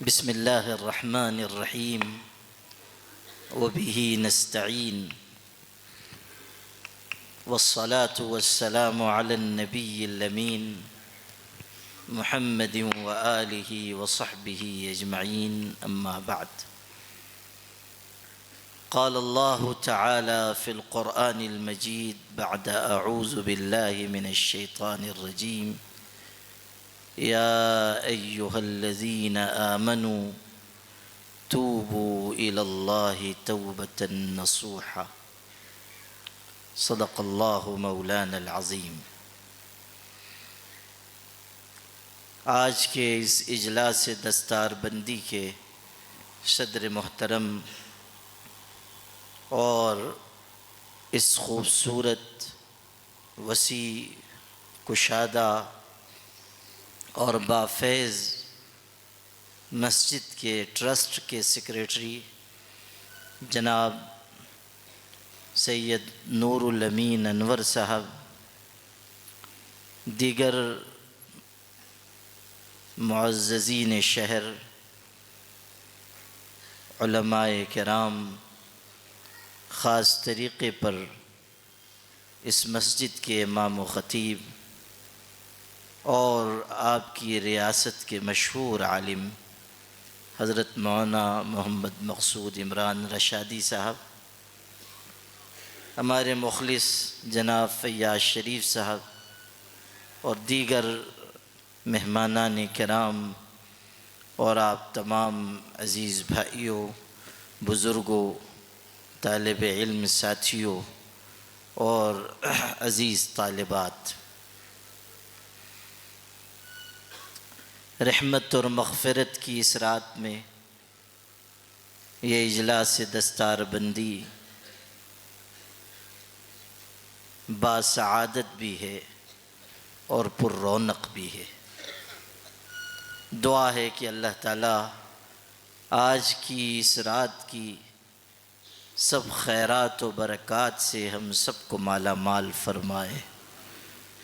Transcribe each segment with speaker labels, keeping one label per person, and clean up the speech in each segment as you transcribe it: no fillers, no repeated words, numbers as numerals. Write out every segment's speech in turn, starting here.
Speaker 1: بسم الله الرحمن الرحيم وبه نستعين والصلاة والسلام على النبي الأمين محمد وآله وصحبه أجمعين أما بعد. قال الله تعالى في القرآن المجيد بعد أعوذ بالله من الشيطان الرجيم: يا أيها الذين آمنوا توبوا إلى الله توبة نصوحا. صدق الله مولانا العظیم. آج کے اس اجلاس دستار بندی کے صدر محترم اور اس خوبصورت وسیع کشادہ اور بافیض مسجد کے ٹرسٹ کے سیکریٹری جناب سید نور الامین انور صاحب، دیگر معززین شہر، علماء کرام، خاص طریقے پر اس مسجد کے امام و خطیب اور آپ کی ریاست کے مشہور عالم حضرت مولانا محمد مقصود عمران رشادی صاحب، ہمارے مخلص جناب فیاض شریف صاحب اور دیگر مہمانان کرام، اور آپ تمام عزیز بھائیوں، بزرگوں، طالب علم ساتھیوں اور عزیز طالبات، رحمت اور مغفرت کی اس رات میں یہ اجلاس دستار بندی باسعادت بھی ہے اور پر رونق بھی ہے. دعا ہے کہ اللہ تعالیٰ آج کی اس رات کی سب خیرات و برکات سے ہم سب کو مالا مال فرمائے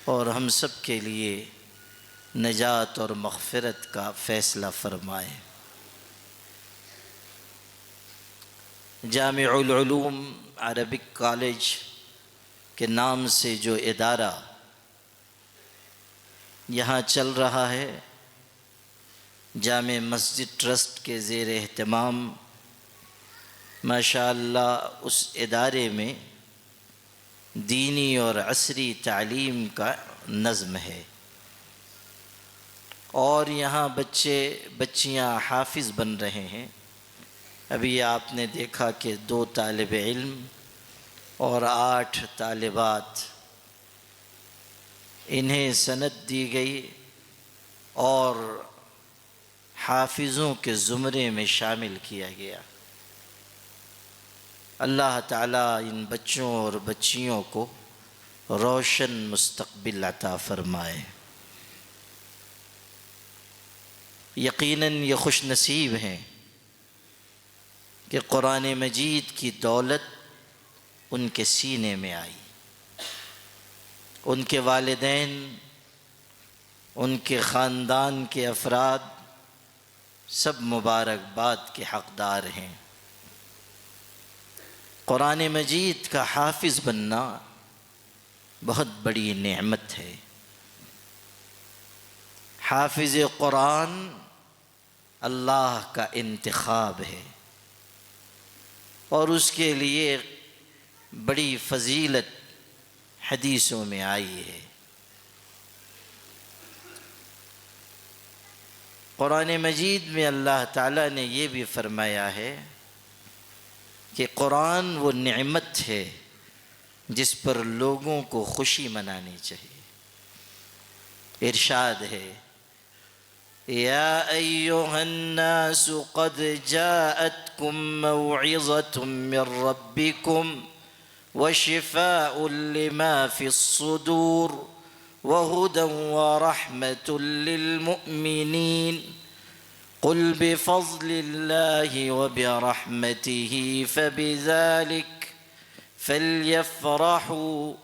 Speaker 1: اور ہم سب کے لیے نجات اور مغفرت کا فیصلہ فرمائے. جامع العلوم عربک کالج کے نام سے جو ادارہ یہاں چل رہا ہے، جامع مسجد ٹرسٹ کے زیر اہتمام، ماشاءاللہ اس ادارے میں دینی اور عصری تعلیم کا نظم ہے، اور یہاں بچیاں حافظ بن رہے ہیں. ابھی آپ نے دیکھا کہ 2 طالب علم اور 8 طالبات، انہیں سند دی گئی اور حافظوں کے زمرے میں شامل کیا گیا. اللہ تعالیٰ ان بچوں اور بچیوں کو روشن مستقبل عطا فرمائے. یقیناً یہ خوش نصیب ہیں کہ قرآن مجید کی دولت ان کے سینے میں آئی. ان کے والدین، ان کے خاندان کے افراد سب مبارکباد کے حقدار ہیں. قرآن مجید کا حافظ بننا بہت بڑی نعمت ہے. حافظ قرآن اللہ کا انتخاب ہے اور اس کے لیے بڑی فضیلت حدیثوں میں آئی ہے. قرآن مجید میں اللہ تعالیٰ نے یہ بھی فرمایا ہے کہ قرآن وہ نعمت ہے جس پر لوگوں کو خوشی منانی چاہیے. ارشاد ہے: یا ایھا الناس قد جاءتکم موعظۃ من ربکم وشفاء لما فی الصدور وہدی ورحمۃ للمؤمنین قل بفضل اللہ وبرحمتہ فبذلک فلیفرحوا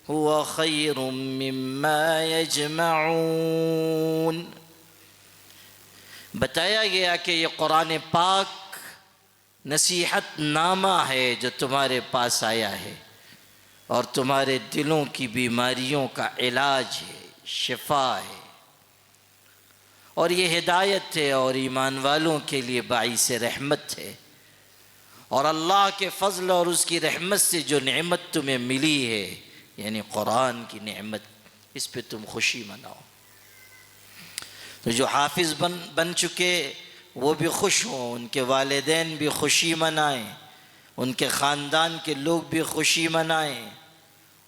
Speaker 1: هو خیر مما یجمعون. بتایا گیا کہ یہ قرآن پاک نصیحت نامہ ہے جو تمہارے پاس آیا ہے اور تمہارے دلوں کی بیماریوں کا علاج ہے، شفا ہے، اور یہ ہدایت ہے اور ایمان والوں کے لیے باعث رحمت ہے، اور اللہ کے فضل اور اس کی رحمت سے جو نعمت تمہیں ملی ہے یعنی قرآن کی نعمت، اس پہ تم خوشی مناؤ۔ تو جو حافظ بن چکے وہ بھی خوش ہوں، ان کے والدین بھی خوشی منائیں، ان کے خاندان کے لوگ بھی خوشی منائیں،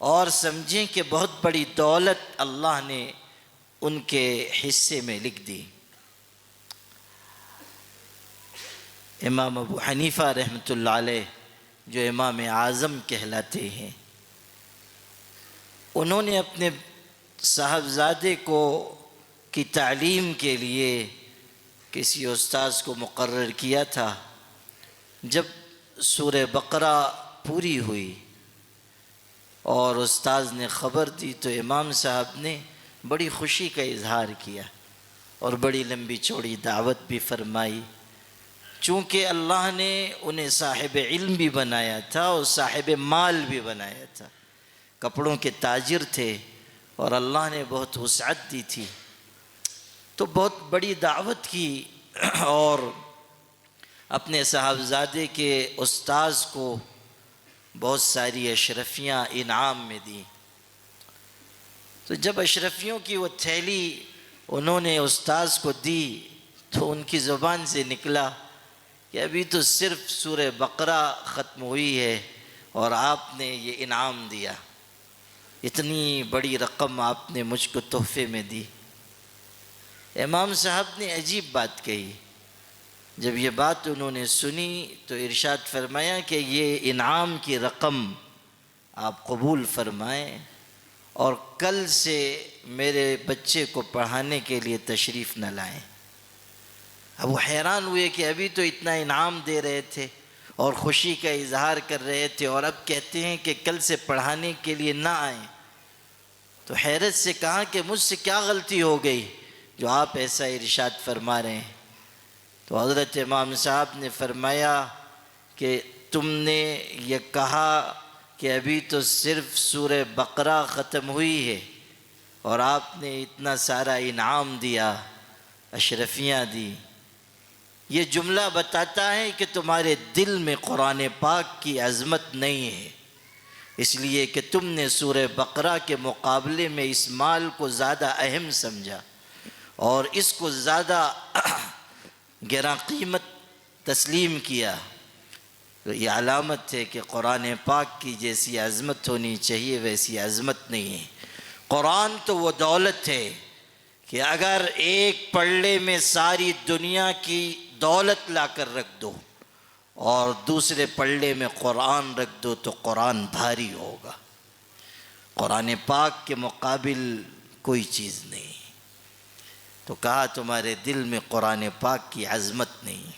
Speaker 1: اور سمجھیں کہ بہت بڑی دولت اللہ نے ان کے حصے میں لکھ دی۔ امام ابو حنیفہ رحمۃ اللہ علیہ جو امام اعظم کہلاتے ہیں، انہوں نے اپنے صاحبزادے کی تعلیم کے لیے کسی استاذ کو مقرر کیا تھا۔ جب سورہ بقرہ پوری ہوئی اور استاذ نے خبر دی تو امام صاحب نے بڑی خوشی کا اظہار کیا اور بڑی لمبی چوڑی دعوت بھی فرمائی، چونکہ اللہ نے انہیں صاحب علم بھی بنایا تھا اور صاحب مال بھی بنایا تھا، کپڑوں کے تاجر تھے اور اللہ نے بہت وسعت دی تھی، تو بہت بڑی دعوت کی اور اپنے صاحبزادے کے استاذ کو بہت ساری اشرفیاں انعام میں دیں۔ تو جب اشرفیوں کی وہ تھیلی انہوں نے استاذ کو دی تو ان کی زبان سے نکلا کہ ابھی تو صرف سورہ بقرہ ختم ہوئی ہے اور آپ نے یہ انعام دیا، اتنی بڑی رقم آپ نے مجھ کو تحفے میں دی۔ امام صاحب نے عجیب بات کہی، جب یہ بات انہوں نے سنی تو ارشاد فرمایا کہ یہ انعام کی رقم آپ قبول فرمائیں اور کل سے میرے بچے کو پڑھانے کے لیے تشریف نہ لائیں۔ اب وہ حیران ہوئے کہ ابھی تو اتنا انعام دے رہے تھے اور خوشی کا اظہار کر رہے تھے اور اب کہتے ہیں کہ کل سے پڑھانے کے لیے نہ آئیں۔ تو حیرت سے کہا کہ مجھ سے کیا غلطی ہو گئی جو آپ ایسا ارشاد فرما رہے ہیں؟ تو حضرت امام صاحب نے فرمایا کہ تم نے یہ کہا کہ ابھی تو صرف سورہ بقرہ ختم ہوئی ہے اور آپ نے اتنا سارا انعام دیا، اشرفیاں دی، یہ جملہ بتاتا ہے کہ تمہارے دل میں قرآن پاک کی عظمت نہیں ہے، اس لیے کہ تم نے سورہ بقرہ کے مقابلے میں اس مال کو زیادہ اہم سمجھا اور اس کو زیادہ گراں قیمت تسلیم کیا۔ تو یہ علامت ہے کہ قرآن پاک کی جیسی عظمت ہونی چاہیے ویسی عظمت نہیں ہے۔ قرآن تو وہ دولت ہے کہ اگر ایک پلڑے میں ساری دنیا کی دولت لا کر رکھ دو اور دوسرے پلڑے میں قرآن رکھ دو تو قرآن بھاری ہوگا۔ قرآن پاک کے مقابل کوئی چیز نہیں۔ تو کہا تمہارے دل میں قرآن پاک کی عظمت نہیں۔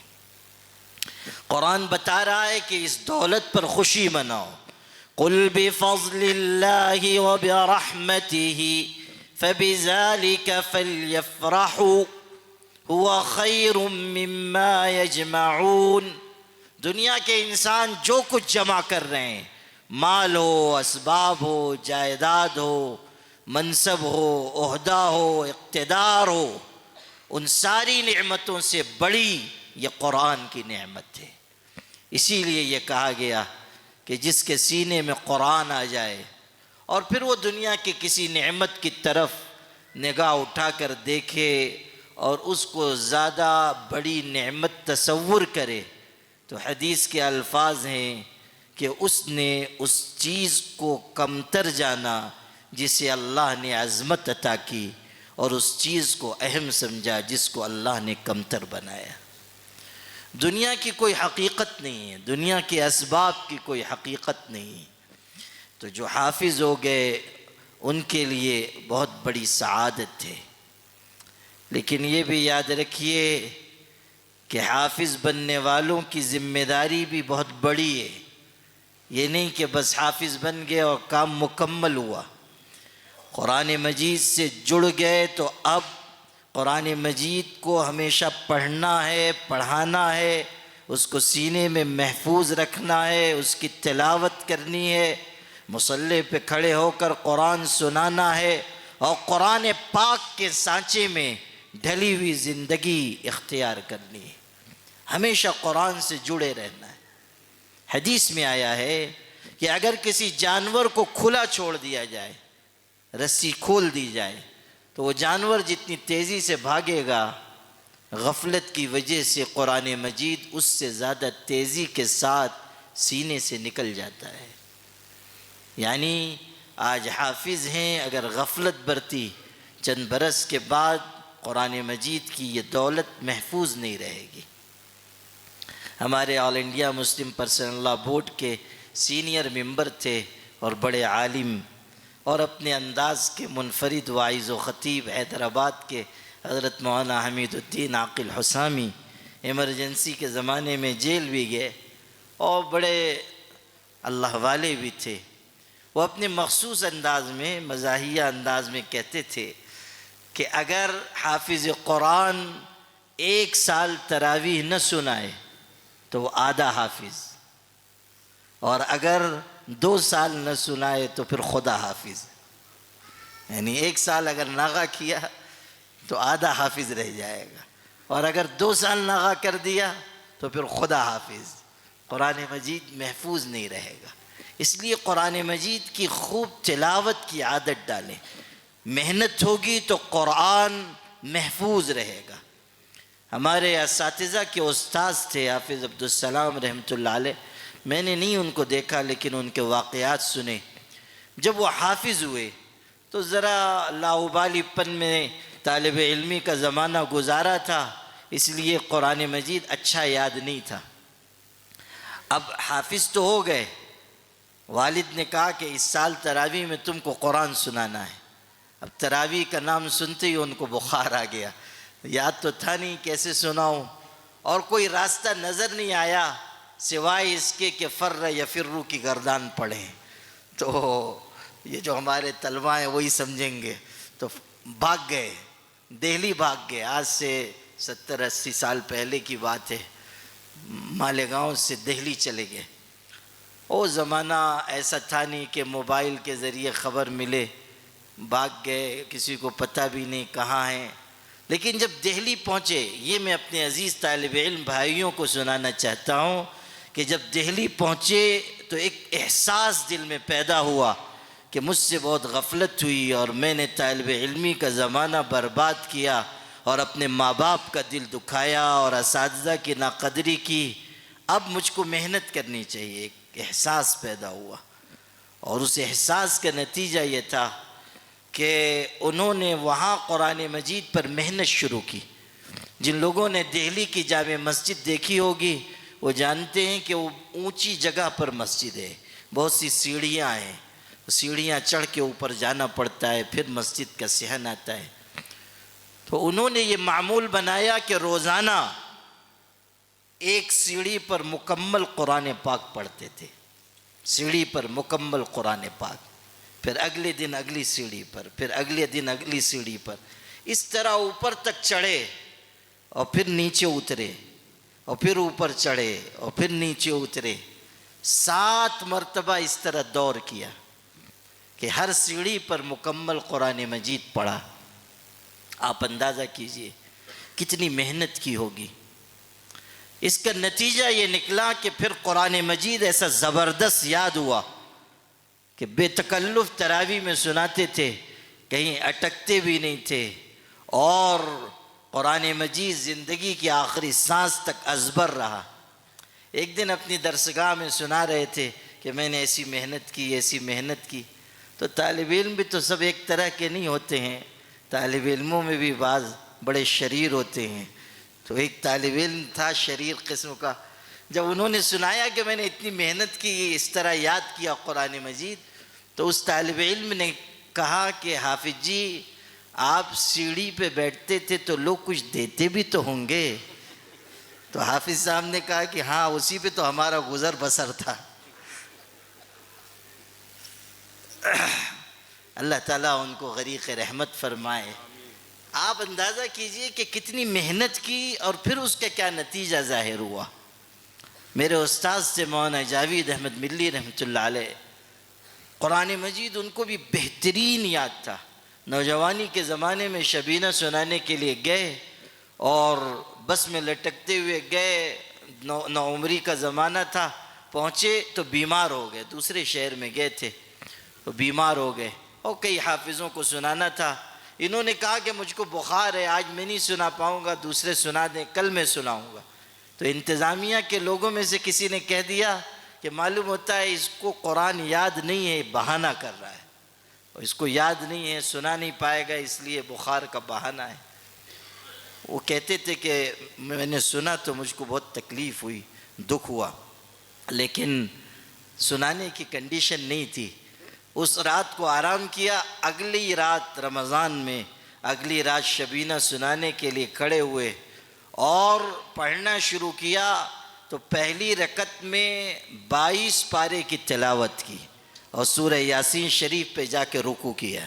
Speaker 1: قرآن بتا رہا ہے کہ اس دولت پر خوشی مناؤ۔ قُلْ بِفَضْلِ اللَّهِ وَبِرَحْمَتِهِ فَبِذَلِكَ فَلْيَفْرَحُوا هُوَ خَيْرٌ مِّمَّا يَجْمَعُونَ۔ دنیا کے انسان جو کچھ جمع کر رہے ہیں، مال ہو، اسباب ہو، جائیداد ہو، منصب ہو، عہدہ ہو، اقتدار ہو، ان ساری نعمتوں سے بڑی یہ قرآن کی نعمت ہے۔ اسی لیے یہ کہا گیا کہ جس کے سینے میں قرآن آ جائے اور پھر وہ دنیا کی کسی نعمت کی طرف نگاہ اٹھا کر دیکھے اور اس کو زیادہ بڑی نعمت تصور کرے تو حدیث کے الفاظ ہیں کہ اس نے اس چیز کو کمتر جانا جسے اللہ نے عظمت عطا کی اور اس چیز کو اہم سمجھا جس کو اللہ نے کمتر بنایا۔ دنیا کی کوئی حقیقت نہیں ہے، دنیا کے اسباب کی کوئی حقیقت نہیں ہے۔ تو جو حافظ ہو گئے ان کے لیے بہت بڑی سعادت ہے، لیکن یہ بھی یاد رکھیے کہ حافظ بننے والوں کی ذمہ داری بھی بہت بڑی ہے۔ یہ نہیں کہ بس حافظ بن گئے اور کام مکمل ہوا، قرآن مجید سے جڑ گئے تو اب قرآن مجید کو ہمیشہ پڑھنا ہے، پڑھانا ہے، اس کو سینے میں محفوظ رکھنا ہے، اس کی تلاوت کرنی ہے، مصلی پہ کھڑے ہو کر قرآن سنانا ہے، اور قرآن پاک کے سانچے میں ڈھلی ہوئی زندگی اختیار کرنی ہے۔ ہمیشہ قرآن سے جڑے رہنا ہے۔ حدیث میں آیا ہے کہ اگر کسی جانور کو کھلا چھوڑ دیا جائے، رسی کھول دی جائے، تو وہ جانور جتنی تیزی سے بھاگے گا، غفلت کی وجہ سے قرآن مجید اس سے زیادہ تیزی کے ساتھ سینے سے نکل جاتا ہے۔ یعنی آج حافظ ہیں، اگر غفلت برتی، چند برس کے بعد قرآن مجید کی یہ دولت محفوظ نہیں رہے گی۔ ہمارے آل انڈیا مسلم پرسنل لا بورڈ کے سینئر ممبر تھے اور بڑے عالم، اور اپنے انداز کے منفرد واعظ و خطیب حیدرآباد کے حضرت مولانا حمید الدین عاقل حسامی ایمرجنسی کے زمانے میں جیل بھی گئے، اور بڑے اللہ والے بھی تھے۔ وہ اپنے مخصوص انداز میں، مزاحیہ انداز میں کہتے تھے کہ اگر حافظ قرآن 1 سال تراویح نہ سنائے تو وہ آدھا حافظ، اور اگر 2 سال نہ سنائے تو پھر خدا حافظ۔ یعنی 1 سال اگر ناغہ کیا تو آدھا حافظ رہ جائے گا، اور اگر 2 سال ناغہ کر دیا تو پھر خدا حافظ۔ قرآن مجید محفوظ نہیں رہے گا۔ اس لیے قرآن مجید کی خوب تلاوت کی عادت ڈالیں۔ محنت ہوگی تو قرآن محفوظ رہے گا۔ ہمارے اساتذہ کے استاذ تھے حافظ عبدالسلام رحمۃ اللہ علیہ، میں نے نہیں ان کو دیکھا لیکن ان کے واقعات سنے۔ جب وہ حافظ ہوئے تو ذرا لاابالی پن میں طالب علمی کا زمانہ گزارا تھا، اس لیے قرآن مجید اچھا یاد نہیں تھا۔ اب حافظ تو ہو گئے، والد نے کہا کہ اس سال تراویح میں تم کو قرآن سنانا ہے۔ اب تراویح کا نام سنتے ہی ان کو بخار آ گیا، یاد تو تھا نہیں کیسے سناؤں، اور کوئی راستہ نظر نہیں آیا سوائے اس کے کہ فر یفرو کی گردان پڑھیں۔ تو یہ جو ہمارے طلبہ ہیں وہی سمجھیں گے، تو بھاگ گئے، دہلی بھاگ گئے۔ آج سے 70-80 سال پہلے کی بات ہے، مالیگاؤں سے دہلی چلے گئے۔ وہ زمانہ ایسا تھا نہیں کہ موبائل کے ذریعے خبر ملے، بھاگ گئے، کسی کو پتہ بھی نہیں کہاں ہیں۔ لیکن جب دہلی پہنچے، یہ میں اپنے عزیز طالب علم بھائیوں کو سنانا چاہتا ہوں کہ جب دہلی پہنچے تو ایک احساس دل میں پیدا ہوا کہ مجھ سے بہت غفلت ہوئی، اور میں نے طالب علمی کا زمانہ برباد کیا، اور اپنے ماں باپ کا دل دکھایا، اور اساتذہ کی ناقدری کی۔ اب مجھ کو محنت کرنی چاہیے۔ ایک احساس پیدا ہوا، اور اس احساس کا نتیجہ یہ تھا کہ انہوں نے وہاں قرآن مجید پر محنت شروع کی۔ جن لوگوں نے دہلی کی جامع مسجد دیکھی ہوگی وہ جانتے ہیں کہ وہ اونچی جگہ پر مسجد ہے، بہت سی سیڑھیاں ہیں، سیڑھیاں چڑھ کے اوپر جانا پڑتا ہے، پھر مسجد کا صحن آتا ہے۔ تو انہوں نے یہ معمول بنایا کہ روزانہ ایک سیڑھی پر مکمل قرآن پاک پڑھتے تھے، سیڑھی پر مکمل قرآن پاک، پھر اگلے دن اگلی سیڑھی پر، پھر اگلے دن اگلی سیڑھی پر، اس طرح اوپر تک چڑھے، اور پھر نیچے اترے، اور پھر اوپر چڑھے، اور پھر نیچے اترے۔ 7 مرتبہ اس طرح دور کیا کہ ہر سیڑھی پر مکمل قرآن مجید پڑھا۔ آپ اندازہ کیجئے کتنی محنت کی ہوگی۔ اس کا نتیجہ یہ نکلا کہ پھر قرآن مجید ایسا زبردست یاد ہوا کہ بے تکلف تراویح میں سناتے تھے، کہیں اٹکتے بھی نہیں تھے، اور قرآن مجید زندگی کی آخری سانس تک ازبر رہا۔ ایک دن اپنی درسگاہ میں سنا رہے تھے کہ میں نے ایسی محنت کی، ایسی محنت کی۔ تو طالب علم بھی تو سب ایک طرح کے نہیں ہوتے ہیں، طالب علموں میں بھی بعض بڑے شریر ہوتے ہیں۔ تو ایک طالب علم تھا شریر قسم کا، جب انہوں نے سنایا کہ میں نے اتنی محنت کی، اس طرح یاد کیا قرآن مجید، تو اس طالب علم نے کہا کہ حافظ جی آپ سیڑھی پہ بیٹھتے تھے تو لوگ کچھ دیتے بھی تو ہوں گے؟ تو حافظ صاحب نے کہا کہ ہاں، اسی پہ تو ہمارا گزر بسر تھا۔ اللہ تعالیٰ ان کو غریق رحمت فرمائے۔ آپ اندازہ کیجئے کہ کتنی محنت کی اور پھر اس کا کیا نتیجہ ظاہر ہوا۔ میرے استاذ سے مولانا جاوید احمد ملی رحمۃ اللہ علیہ، قرآن مجید ان کو بھی بہترین یاد تھا۔ نوجوانی کے زمانے میں شبینہ سنانے کے لیے گئے اور بس میں لٹکتے ہوئے گئے، نوعمری کا زمانہ تھا، پہنچے تو بیمار ہو گئے، دوسرے شہر میں گئے تھے تو بیمار ہو گئے اور کئی حافظوں کو سنانا تھا۔ انہوں نے کہا کہ مجھ کو بخار ہے، آج میں نہیں سنا پاؤں گا، دوسرے سنا دیں، کل میں سناؤں گا۔ تو انتظامیہ کے لوگوں میں سے کسی نے کہہ دیا کہ معلوم ہوتا ہے اس کو قرآن یاد نہیں ہے، بہانہ کر رہا ہے، اور اس کو یاد نہیں ہے، سنا نہیں پائے گا، اس لیے بخار کا بہانہ ہے۔ وہ کہتے تھے کہ میں نے سنا تو مجھ کو بہت تکلیف ہوئی، دکھ ہوا، لیکن سنانے کی کنڈیشن نہیں تھی۔ اس رات کو آرام کیا، اگلی رات رمضان میں اگلی رات شبینہ سنانے کے لیے کھڑے ہوئے اور پڑھنا شروع کیا تو پہلی رکعت میں 22 پارے کی تلاوت کی اور سورہ یاسین شریف پہ جا کے رکوع کیا،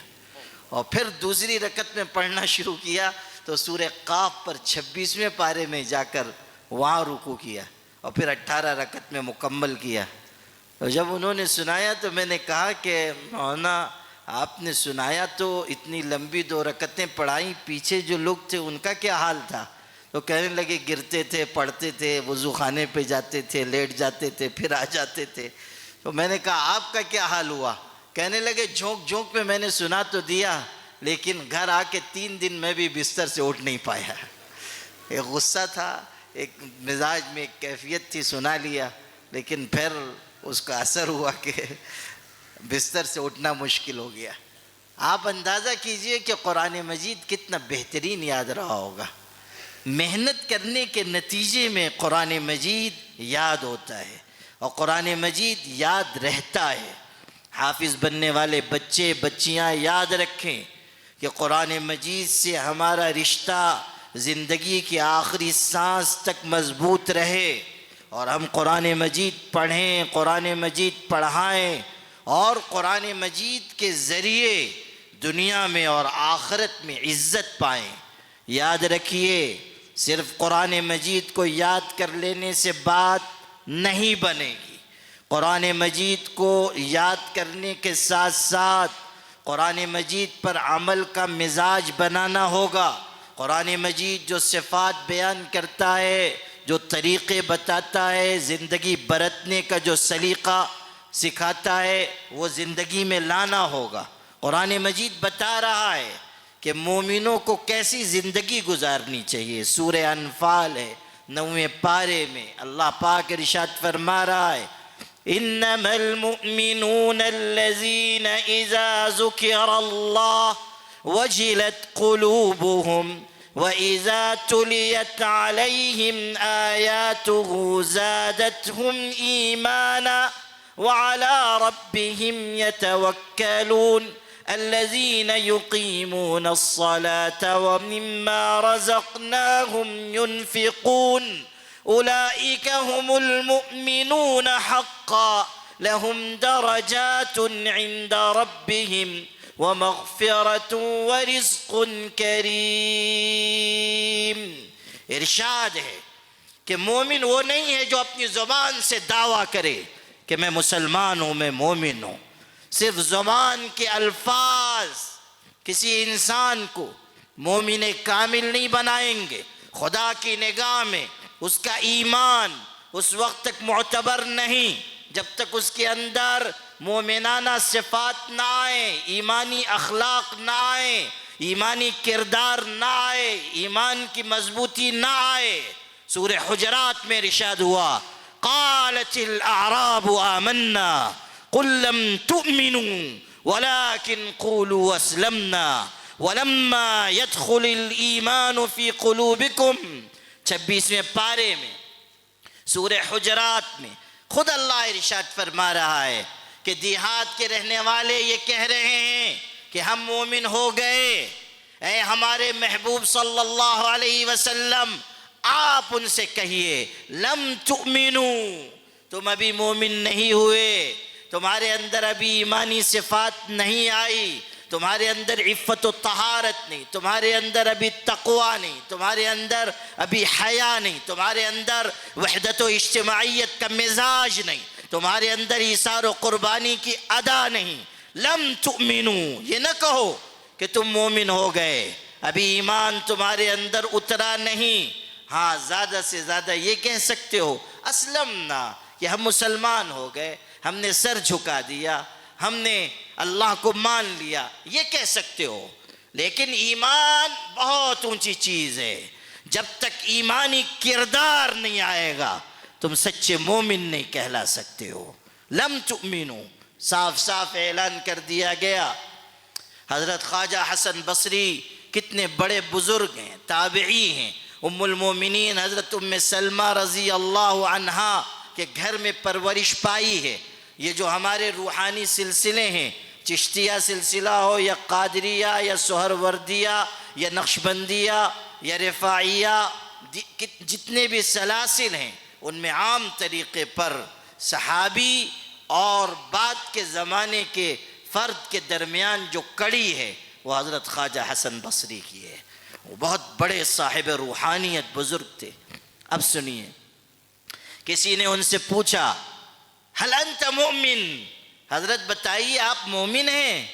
Speaker 1: اور پھر دوسری رکعت میں پڑھنا شروع کیا تو سورہ قاف پر 26ویں پارے میں جا کر وہاں رکوع کیا اور پھر 18 رکعت میں مکمل کیا۔ اور جب انہوں نے سنایا تو میں نے کہا کہ مولانا آپ نے سنایا تو اتنی لمبی 2 رکعتیں پڑھائیں، پیچھے جو لوگ تھے ان کا کیا حال تھا؟ تو کہنے لگے گرتے تھے، پڑھتے تھے، وضو خانے پہ جاتے تھے، لیٹ جاتے تھے، پھر آ جاتے تھے۔ تو میں نے کہا آپ کا کیا حال ہوا؟ کہنے لگے جھونک جھونک میں نے سنا تو دیا، لیکن گھر آ کے 3 دن میں بھی بستر سے اٹھ نہیں پایا۔ ایک غصہ تھا، ایک مزاج میں ایک کیفیت تھی، سنا لیا، لیکن پھر اس کا اثر ہوا کہ بستر سے اٹھنا مشکل ہو گیا۔ آپ اندازہ کیجئے کہ قرآن مجید کتنا بہترین یاد رہا ہوگا۔ محنت کرنے کے نتیجے میں قرآن مجید یاد ہوتا ہے اور قرآن مجید یاد رہتا ہے۔ حافظ بننے والے بچے بچیاں یاد رکھیں کہ قرآن مجید سے ہمارا رشتہ زندگی کی آخری سانس تک مضبوط رہے، اور ہم قرآن مجید پڑھیں، قرآن مجید پڑھائیں، اور قرآن مجید کے ذریعے دنیا میں اور آخرت میں عزت پائیں۔ یاد رکھیے، صرف قرآن مجید کو یاد کر لینے سے بات نہیں بنے گی۔ قرآن مجید کو یاد کرنے کے ساتھ ساتھ قرآن مجید پر عمل کا مزاج بنانا ہوگا۔ قرآن مجید جو صفات بیان کرتا ہے، جو طریقے بتاتا ہے، زندگی برتنے کا جو سلیقہ سکھاتا ہے، وہ زندگی میں لانا ہوگا۔ قرآن مجید بتا رہا ہے کہ مومنوں کو کیسی زندگی گزارنی چاہیے۔ سورہ انفال ہے 9ویں پارے میں اللہ پاک ارشاد فرما رہا ہے، انما المؤمنون الذين اذا ذكر الله وجلت قلوبهم واذا تليت عليهم آياته زادتهم ايمانا وعلى ربهم يتوكلون الذين يقيمون الصلاة ومما رزقناهم ينفقون أولئك هم المؤمنون حقا لهم درجات عند ربهم ومغفرة ورزق کریم۔ ارشاد ہے کہ مومن وہ نہیں ہے جو اپنی زبان سے دعویٰ کرے کہ میں مسلمان ہوں، میں مومن ہوں۔ صرف زبان کے الفاظ کسی انسان کو مومن کامل نہیں بنائیں گے۔ خدا کی نگاہ میں اس کا ایمان اس وقت تک معتبر نہیں جب تک اس کے اندر مومنانہ صفات نہ آئیں، ایمانی اخلاق نہ آئیں، ایمانی کردار نہ آئے، ایمان کی مضبوطی نہ آئے۔ سورہ حجرات میں ارشاد ہوا، قالت الاعراب آمنا قل لم تؤمنوا ولكن قولوا اسلمنا ولما يدخل الایمان فی قلوبکم۔ 26ویں پارے میں سورہ حجرات میں خود اللہ ارشاد فرما رہا ہے کہ دیہات کے رہنے والے یہ کہہ رہے ہیں کہ ہم مومن ہو گئے۔ اے ہمارے محبوب صلی اللہ علیہ وسلم، آپ ان سے کہیے لم تؤمنوا، تم ابھی مومن نہیں ہوئے، تمہارے اندر ابھی ایمانی صفات نہیں آئی، تمہارے اندر عفت و طہارت نہیں، تمہارے اندر ابھی تقوی نہیں، تمہارے اندر ابھی حیا نہیں، تمہارے اندر وحدت و اجتماعیت کا مزاج نہیں، تمہارے اندر ایثار و قربانی کی ادا نہیں، لم تؤمنوا، یہ نہ کہو کہ تم مومن ہو گئے، ابھی ایمان تمہارے اندر اترا نہیں۔ ہاں زیادہ سے زیادہ یہ کہہ سکتے ہو اسلمنا، کہ ہم مسلمان ہو گئے، ہم نے سر جھکا دیا، ہم نے اللہ کو مان لیا، یہ کہہ سکتے ہو۔ لیکن ایمان بہت اونچی چیز ہے، جب تک ایمانی کردار نہیں آئے گا تم سچے مومن نہیں کہلا سکتے ہو۔ لم تؤمنو، صاف صاف اعلان کر دیا گیا۔ حضرت خواجہ حسن بصری کتنے بڑے بزرگ ہیں، تابعی ہیں۔ ام المومنین حضرت ام سلمہ رضی اللہ عنہا کے گھر میں پرورش پائی ہے۔ یہ جو ہمارے روحانی سلسلے ہیں، چشتیہ سلسلہ ہو یا قادریہ یا سہروردیہ یا نقشبندیہ یا رفاعیہ، جتنے بھی سلاسل ہیں ان میں عام طریقے پر صحابی اور بعد کے زمانے کے فرد کے درمیان جو کڑی ہے وہ حضرت خواجہ حسن بصری کی ہے۔ وہ بہت بڑے صاحب روحانیت بزرگ تھے۔ اب سنیے، کسی نے ان سے پوچھا حل انت مؤمن، حضرت بتائیے آپ مومن ہیں؟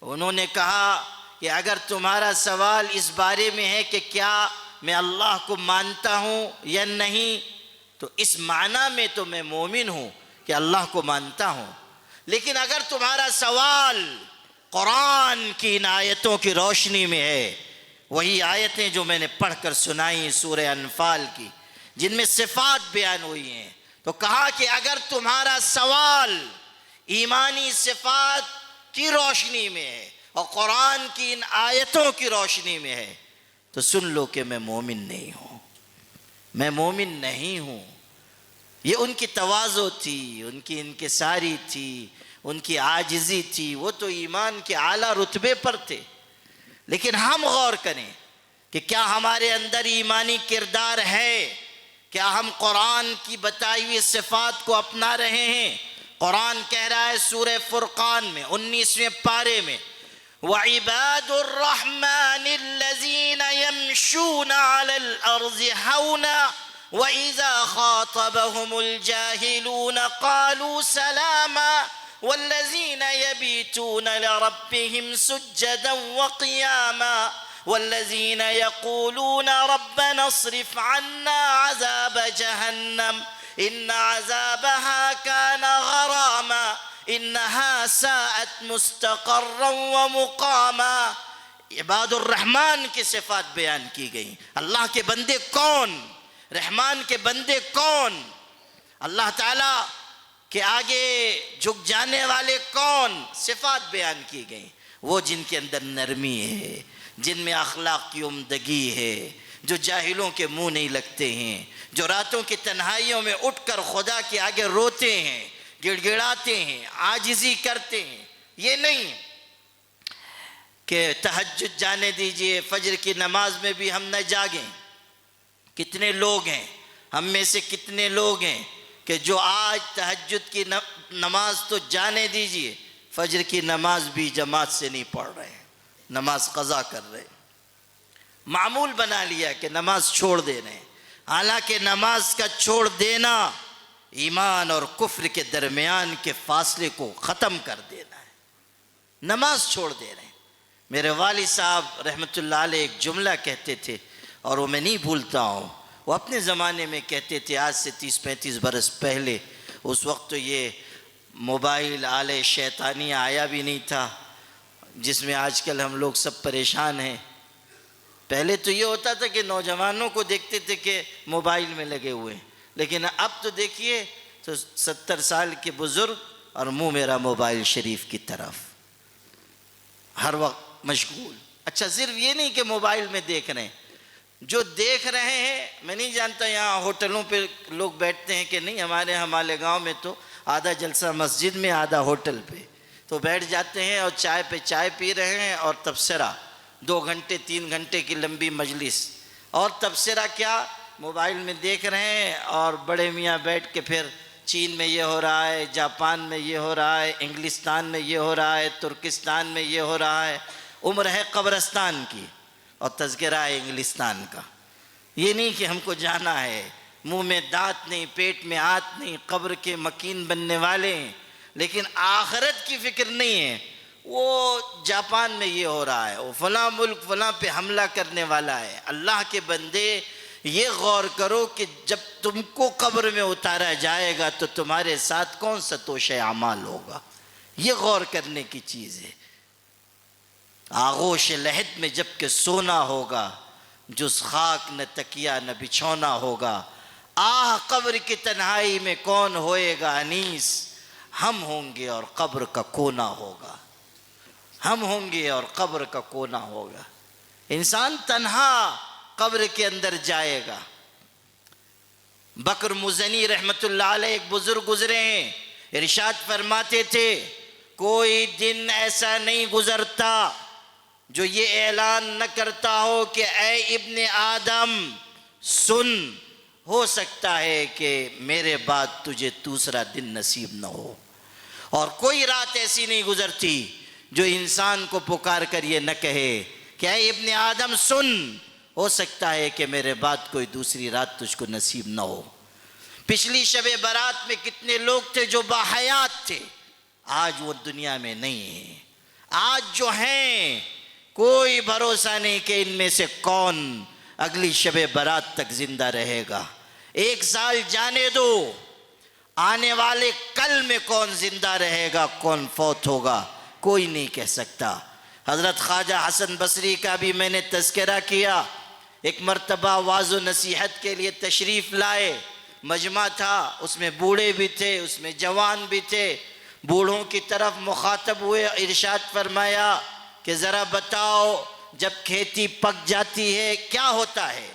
Speaker 1: انہوں نے کہا کہ اگر تمہارا سوال اس بارے میں ہے کہ کیا میں اللہ کو مانتا ہوں یا نہیں، تو اس معنی میں تو میں مومن ہوں کہ اللہ کو مانتا ہوں، لیکن اگر تمہارا سوال قرآن کی ان آیتوں کی روشنی میں ہے، وہی آیتیں جو میں نے پڑھ کر سنائی سورہ انفال کی، جن میں صفات بیان ہوئی ہیں، تو کہا کہ اگر تمہارا سوال ایمانی صفات کی روشنی میں ہے اور قرآن کی ان آیتوں کی روشنی میں ہے تو سن لو کہ میں مومن نہیں ہوں، میں مومن نہیں ہوں۔ یہ ان کی تواضع تھی، ان کی انکساری تھی، ان کی عاجزی تھی، وہ تو ایمان کے اعلیٰ رتبے پر تھے۔ لیکن ہم غور کریں کہ کیا ہمارے اندر ایمانی کردار ہے؟ کیا ہم قرآن کی بتائی ہوئی صفات کو اپنا رہے ہیں؟ قرآن کہہ رہا ہے سورہ فرقان میں 19ویں پارے میں وَعِبَادُ الرَّحْمَنِ الَّذِينَ يَمْشُونَ عَلَى الْأَرْضِ هَوْنًا وَإِذَا خَاطَبَهُمُ الْجَاهِلُونَ قَالُوا سَلَامًا وَالَّذِينَ يَبِيتُونَ لِرَبِّهِمْ سُجَّدًا وَقِيَامًا وَالَّذِينَ يَقُولُونَ رَبَّنَا اصْرِفْ عَنَّا عَذَابَ جَهَنَّمَ إِنَّ عَذَابَهَا كَانَ غَرَامًا إِنَّهَا سَاءَتْ مُسْتَقَرًّا وَمُقَامًا۔ عباد الرحمن کی صفات بیان کی گئی۔ اللہ کے بندے کون؟ رحمان کے بندے کون؟ اللہ تعالیٰ کے آگے جھک جانے والے کون؟ صفات بیان کی گئی۔ وہ جن کے اندر نرمی ہے، جن میں اخلاق کی عمدگی ہے، جو جاہلوں کے منہ نہیں لگتے ہیں، جو راتوں کی تنہائیوں میں اٹھ کر خدا کے آگے روتے ہیں، گڑ گڑاتے ہیں، عاجزی کرتے ہیں۔ یہ نہیں کہ تہجد جانے دیجئے، فجر کی نماز میں بھی ہم نہ جاگیں۔ کتنے لوگ ہیں، ہم میں سے کتنے لوگ ہیں کہ جو آج تہجد کی نماز تو جانے دیجئے، فجر کی نماز بھی جماعت سے نہیں پڑھ رہے ہیں، نماز قضا کر رہے ہیں، معمول بنا لیا کہ نماز چھوڑ دے رہے ہیں، حالانکہ نماز کا چھوڑ دینا ایمان اور کفر کے درمیان کے فاصلے کو ختم کر دینا ہے۔ نماز چھوڑ دے رہے ہیں۔ میرے والد صاحب رحمۃ اللہ علیہ ایک جملہ کہتے تھے اور وہ میں نہیں بھولتا ہوں۔ وہ اپنے زمانے میں کہتے تھے، آج سے 30-35 برس پہلے، اس وقت تو یہ موبائل آلے شیطانیہ آیا بھی نہیں تھا جس میں آج کل ہم لوگ سب پریشان ہیں۔ پہلے تو یہ ہوتا تھا کہ نوجوانوں کو دیکھتے تھے کہ موبائل میں لگے ہوئے ہیں، لیکن اب تو دیکھیے تو 70 سال کے بزرگ اور منہ میرا موبائل شریف کی طرف، ہر وقت مشغول۔ اچھا صرف یہ نہیں کہ موبائل میں دیکھ رہے ہیں، جو دیکھ رہے ہیں، میں نہیں جانتا یہاں ہوٹلوں پہ لوگ بیٹھتے ہیں کہ نہیں، ہمارے گاؤں میں تو آدھا جلسہ مسجد میں آدھا ہوٹل پہ، تو بیٹھ جاتے ہیں اور چائے پہ چائے پی رہے ہیں اور تبصرہ 2 گھنٹے 3 گھنٹے کی لمبی مجلس، اور تبصرہ کیا موبائل میں دیکھ رہے ہیں، اور بڑے میاں بیٹھ کے پھر چین میں یہ ہو رہا ہے، جاپان میں یہ ہو رہا ہے، انگلستان میں یہ ہو رہا ہے، ترکستان میں یہ ہو رہا ہے۔ عمر ہے قبرستان کی اور تذکرہ ہے انگلستان کا۔ یہ نہیں کہ ہم کو جانا ہے، منہ میں دانت نہیں، پیٹ میں آنت نہیں، قبر کے مکین بننے والے ہیں، لیکن آخرت کی فکر نہیں ہے۔ وہ جاپان میں یہ ہو رہا ہے، وہ فلاں ملک فلاں پہ حملہ کرنے والا ہے۔ اللہ کے بندے یہ غور کرو کہ جب تم کو قبر میں اتارا جائے گا تو تمہارے ساتھ کون سا توشہ اعمال ہوگا، یہ غور کرنے کی چیز ہے۔ آغوش لحد میں جب کہ سونا ہوگا، جز خاک نہ تکیہ نہ بچھونا ہوگا، آہ قبر کی تنہائی میں کون ہوئے گا انیس، ہم ہوں گے اور قبر کا کونا ہوگا، ہم ہوں گے اور قبر کا کونا ہوگا۔ انسان تنہا قبر کے اندر جائے گا۔ بکر مزنی رحمت اللہ علیہ ایک بزرگ گزرے ہیں، ارشاد فرماتے تھے کوئی دن ایسا نہیں گزرتا جو یہ اعلان نہ کرتا ہو کہ اے ابن آدم سن، ہو سکتا ہے کہ میرے بعد تجھے دوسرا دن نصیب نہ ہو۔ اور کوئی رات ایسی نہیں گزرتی جو انسان کو پکار کر یہ نہ کہے کہ اے ابن آدم سن، ہو سکتا ہے کہ میرے بعد کوئی دوسری رات تجھ کو نصیب نہ ہو۔ پچھلی شب برات میں کتنے لوگ تھے جو باحیات تھے، آج وہ دنیا میں نہیں ہیں۔ آج جو ہیں کوئی بھروسہ نہیں کہ ان میں سے کون اگلی شب برات تک زندہ رہے گا۔ ایک سال جانے دو، آنے والے کل میں کون زندہ رہے گا، کون فوت ہوگا، کوئی نہیں کہہ سکتا۔ حضرت خواجہ حسن بصری کا بھی میں نے تذکرہ کیا، ایک مرتبہ وعظ و نصیحت کے لیے تشریف لائے، مجمع تھا، اس میں بوڑھے بھی تھے، اس میں جوان بھی تھے۔ بوڑھوں کی طرف مخاطب ہوئے، ارشاد فرمایا کہ ذرا بتاؤ جب کھیتی پک جاتی ہے کیا ہوتا ہے؟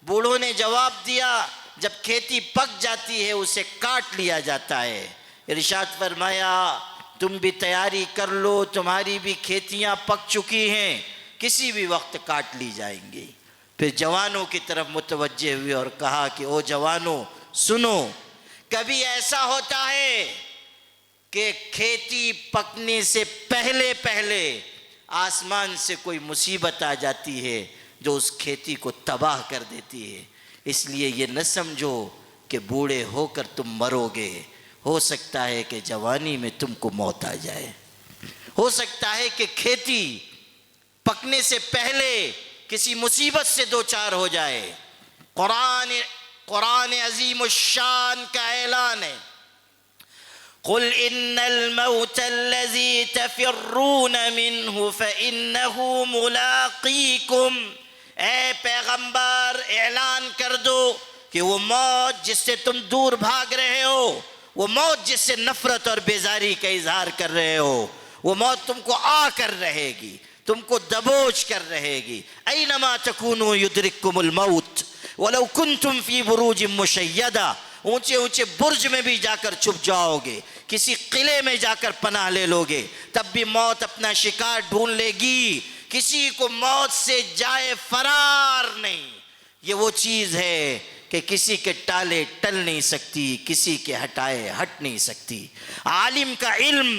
Speaker 1: بوڑھوں نے جواب دیا جب کھیتی پک جاتی ہے اسے کاٹ لیا جاتا ہے۔ ارشاد فرمایا تم بھی تیاری کر لو، تمہاری بھی کھیتیاں پک چکی ہیں، کسی بھی وقت کاٹ لی جائیں گی۔ پھر جوانوں کی طرف متوجہ ہوئے اور کہا کہ او جوانوں سنو، کبھی ایسا ہوتا ہے کہ کھیتی پکنے سے پہلے پہلے آسمان سے کوئی مصیبت آ جاتی ہے جو اس کھیتی کو تباہ کر دیتی ہے۔ اس لیے یہ نہ سمجھو کہ بوڑھے ہو کر تم مرو گے، ہو سکتا ہے کہ جوانی میں تم کو موت آ جائے، ہو سکتا ہے کہ کھیتی پکنے سے پہلے کسی مصیبت سے دوچار ہو جائے۔ قرآن عظیم الشان کا اعلان ہے، قل ان الموت الذي تفرون منه فانه ملاقيكم، اے پیغمبر اعلان کر دو کہ وہ موت جس سے تم دور بھاگ رہے ہو، وہ موت جس سے نفرت اور بیزاری کا اظہار کر رہے ہو، وہ موت تم کو آ کر رہے گی، تم کو دبوچ کر رہے گی۔ اینما تکونوا یدرککم الموت ولو کنتم فی بروج مشیدہ، اونچے اونچے برج میں بھی جا کر چھپ جاؤ گے، کسی قلعے میں جا کر پناہ لے لو گے، تب بھی موت اپنا شکار ڈھونڈ لے گی۔ کسی کو موت سے جائے فرار نہیں۔ یہ وہ چیز ہے کہ کسی کے ٹالے ٹل نہیں سکتی، کسی کے ہٹائے ہٹ نہیں سکتی۔ عالم کا علم،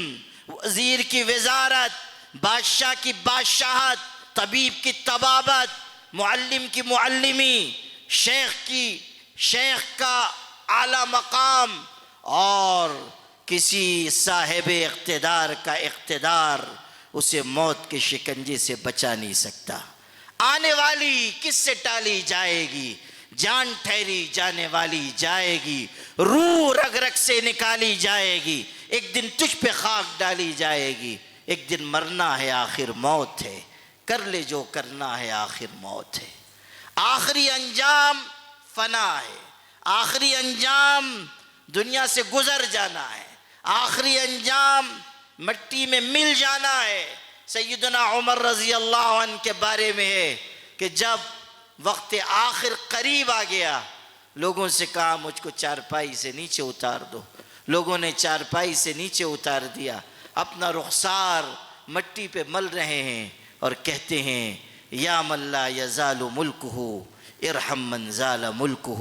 Speaker 1: وزیر کی وزارت، بادشاہ کی بادشاہت، طبیب کی طبابت، معلم کی معلمی، شیخ کا اعلیٰ مقام، اور کسی صاحب اقتدار کا اقتدار اسے موت کے شکنجے سے بچا نہیں سکتا۔ آنے والی کس سے ٹالی جائے گی؟ جان ٹھہری جانے والی جائے گی، روح رگ رگ سے نکالی جائے گی، ایک دن تجھ پہ خاک ڈالی جائے گی۔ ایک دن مرنا ہے، آخر موت ہے، کر لے جو کرنا ہے، آخر موت ہے۔ آخری انجام فنا ہے، آخری انجام دنیا سے گزر جانا ہے، آخری انجام مٹی میں مل جانا ہے۔ سیدنا عمر رضی اللہ عنہ کے بارے میں ہے کہ جب وقت آخر قریب آ گیا، لوگوں سے کہا مجھ کو چارپائی سے نیچے اتار دو۔ لوگوں نے چارپائی سے نیچے اتار دیا، اپنا رخسار مٹی پہ مل رہے ہیں اور کہتے ہیں یا من لا یزال ملکہ ارحم من زال ملکہ،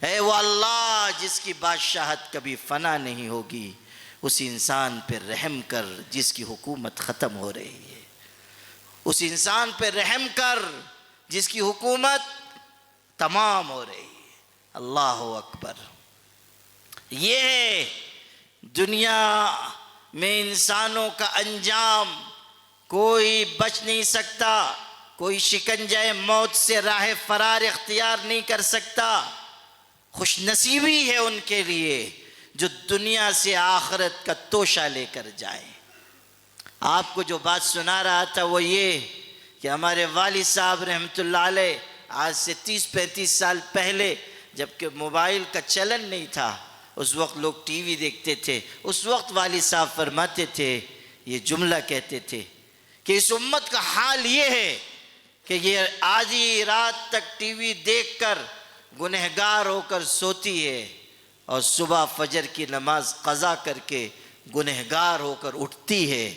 Speaker 1: اے وہ اللہ جس کی بادشاہت کبھی فنا نہیں ہوگی، اس انسان پہ رحم کر جس کی حکومت ختم ہو رہی ہے، اس انسان پہ رحم کر جس کی حکومت تمام ہو رہی ہے۔ اللہ اکبر۔ یہ ہے دنیا میں انسانوں کا انجام، کوئی بچ نہیں سکتا، کوئی شکنجہ موت سے راہ فرار اختیار نہیں کر سکتا۔ خوش نصیبی ہے ان کے لیے جو دنیا سے آخرت کا توشہ لے کر جائیں۔ آپ کو جو بات سنا رہا تھا وہ یہ کہ ہمارے والد صاحب رحمۃ اللہ علیہ آج سے 30-35 سال پہلے، جبکہ موبائل کا چلن نہیں تھا، اس وقت لوگ ٹی وی دیکھتے تھے، اس وقت والد صاحب فرماتے تھے، یہ جملہ کہتے تھے کہ اس امت کا حال یہ ہے کہ یہ آدھی رات تک ٹی وی دیکھ کر گنہگار ہو کر سوتی ہے اور صبح فجر کی نماز قضا کر کے گنہگار ہو کر اٹھتی ہے۔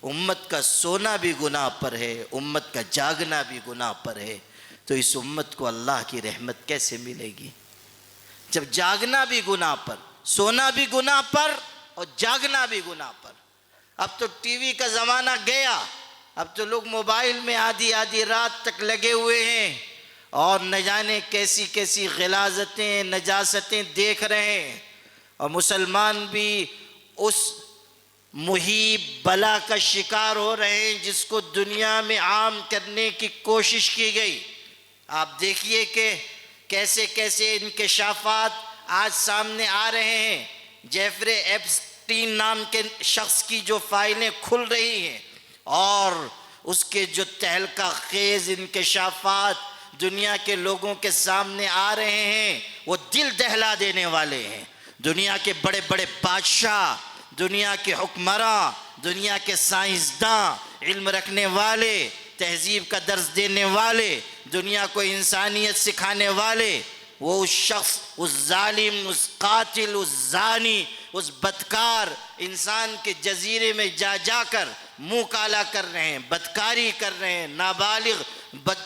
Speaker 1: امت کا سونا بھی گناہ پر ہے، امت کا جاگنا بھی گناہ پر ہے، تو اس امت کو اللہ کی رحمت کیسے ملے گی جب جاگنا بھی گناہ پر، سونا بھی گناہ پر اور جاگنا بھی گناہ پر۔ اب تو ٹی وی کا زمانہ گیا، اب تو لوگ موبائل میں آدھی رات تک لگے ہوئے ہیں اور نہ جانے کیسی کیسی غلاظتیں، نجاستیں دیکھ رہے ہیں، اور مسلمان بھی اس محیب بلا کا شکار ہو رہے ہیں جس کو دنیا میں عام کرنے کی کوشش کی گئی۔ آپ دیکھیے کہ کیسے کیسے انکشافات آج سامنے آ رہے ہیں۔ جیفرے ایپسٹین نام کے شخص کی جو فائلیں کھل رہی ہیں اور اس کے جو تہلکہ خیز انکشافات دنیا کے لوگوں کے سامنے آ رہے ہیں، وہ دل دہلا دینے والے ہیں۔ دنیا کے بڑے بڑے بادشاہ، دنیا کے حکمراں، دنیا کے سائنسداں، علم رکھنے والے، تہذیب کا درس دینے والے، دنیا کو انسانیت سکھانے والے، وہ اس شخص، اس ظالم، اس قاتل، اس زانی، اس بدکار انسان کے جزیرے میں جا کر منہ کالا کر رہے ہیں، بدکاری کر رہے ہیں، نابالغ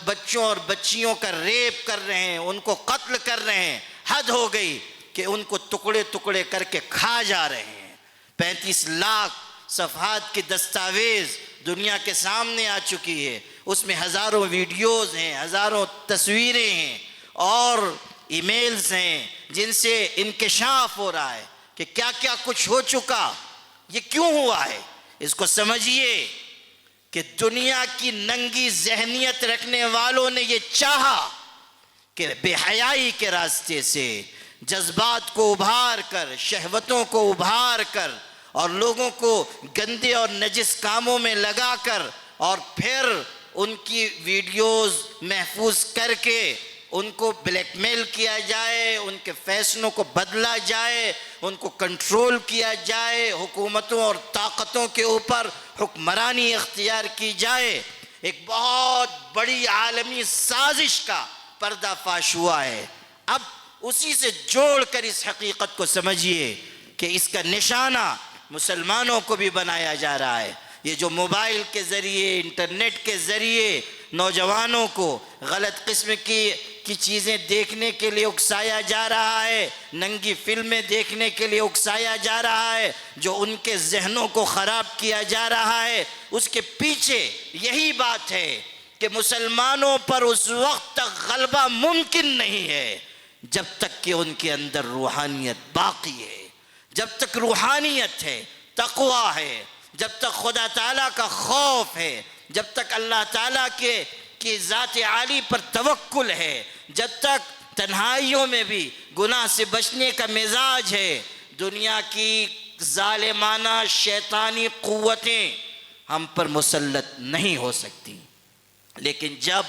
Speaker 1: بچوں اور بچیوں کا ریپ کر رہے ہیں، ان کو قتل کر رہے ہیں۔ حد ہو گئی کہ ان کو ٹکڑے ٹکڑے کر کے کھا جا رہے ہیں۔ 35 لاکھ صفحات کی دستاویز دنیا کے سامنے آ چکی ہے، اس میں ہزاروں ویڈیوز ہیں، ہزاروں تصویریں ہیں اور ای میلز ہیں جن سے انکشاف ہو رہا ہے کہ کیا کیا کچھ ہو چکا۔ یہ کیوں ہوا ہے؟ اس کو سمجھیے کہ دنیا کی ننگی ذہنیت رکھنے والوں نے یہ چاہا کہ بے حیائی کے راستے سے جذبات کو ابھار کر، شہوتوں کو ابھار کر اور لوگوں کو گندے اور نجس کاموں میں لگا کر اور پھر ان کی ویڈیوز محفوظ کر کے ان کو بلیک میل کیا جائے، ان کے فیصلوں کو بدلا جائے، ان کو کنٹرول کیا جائے، حکومتوں اور طاقتوں کے اوپر حکمرانی اختیار کی جائے۔ ایک بہت بڑی عالمی سازش کا پردہ فاش ہوا ہے۔ اب اسی سے جوڑ کر اس حقیقت کو سمجھیے کہ اس کا نشانہ مسلمانوں کو بھی بنایا جا رہا ہے۔ یہ جو موبائل کے ذریعے، انٹرنیٹ کے ذریعے نوجوانوں کو غلط قسم کی چیزیں دیکھنے کے لیے اکسایا جا رہا ہے، ننگی فلمیں دیکھنے کے لیے اکسایا جا رہا ہے، جو ان کے ذہنوں کو خراب کیا جا رہا ہے، اس کے پیچھے یہی بات ہے کہ مسلمانوں پر اس وقت تک غلبہ ممکن نہیں ہے جب تک کہ ان کے اندر روحانیت باقی ہے، جب تک روحانیت ہے، تقویٰ ہے، جب تک خدا تعالیٰ کا خوف ہے، جب تک اللہ تعالیٰ کی ذات عالی پر توکل ہے، جب تک تنہائیوں میں بھی گناہ سے بچنے کا مزاج ہے، دنیا کی ظالمانہ شیطانی قوتیں ہم پر مسلط نہیں ہو سکتی۔ لیکن جب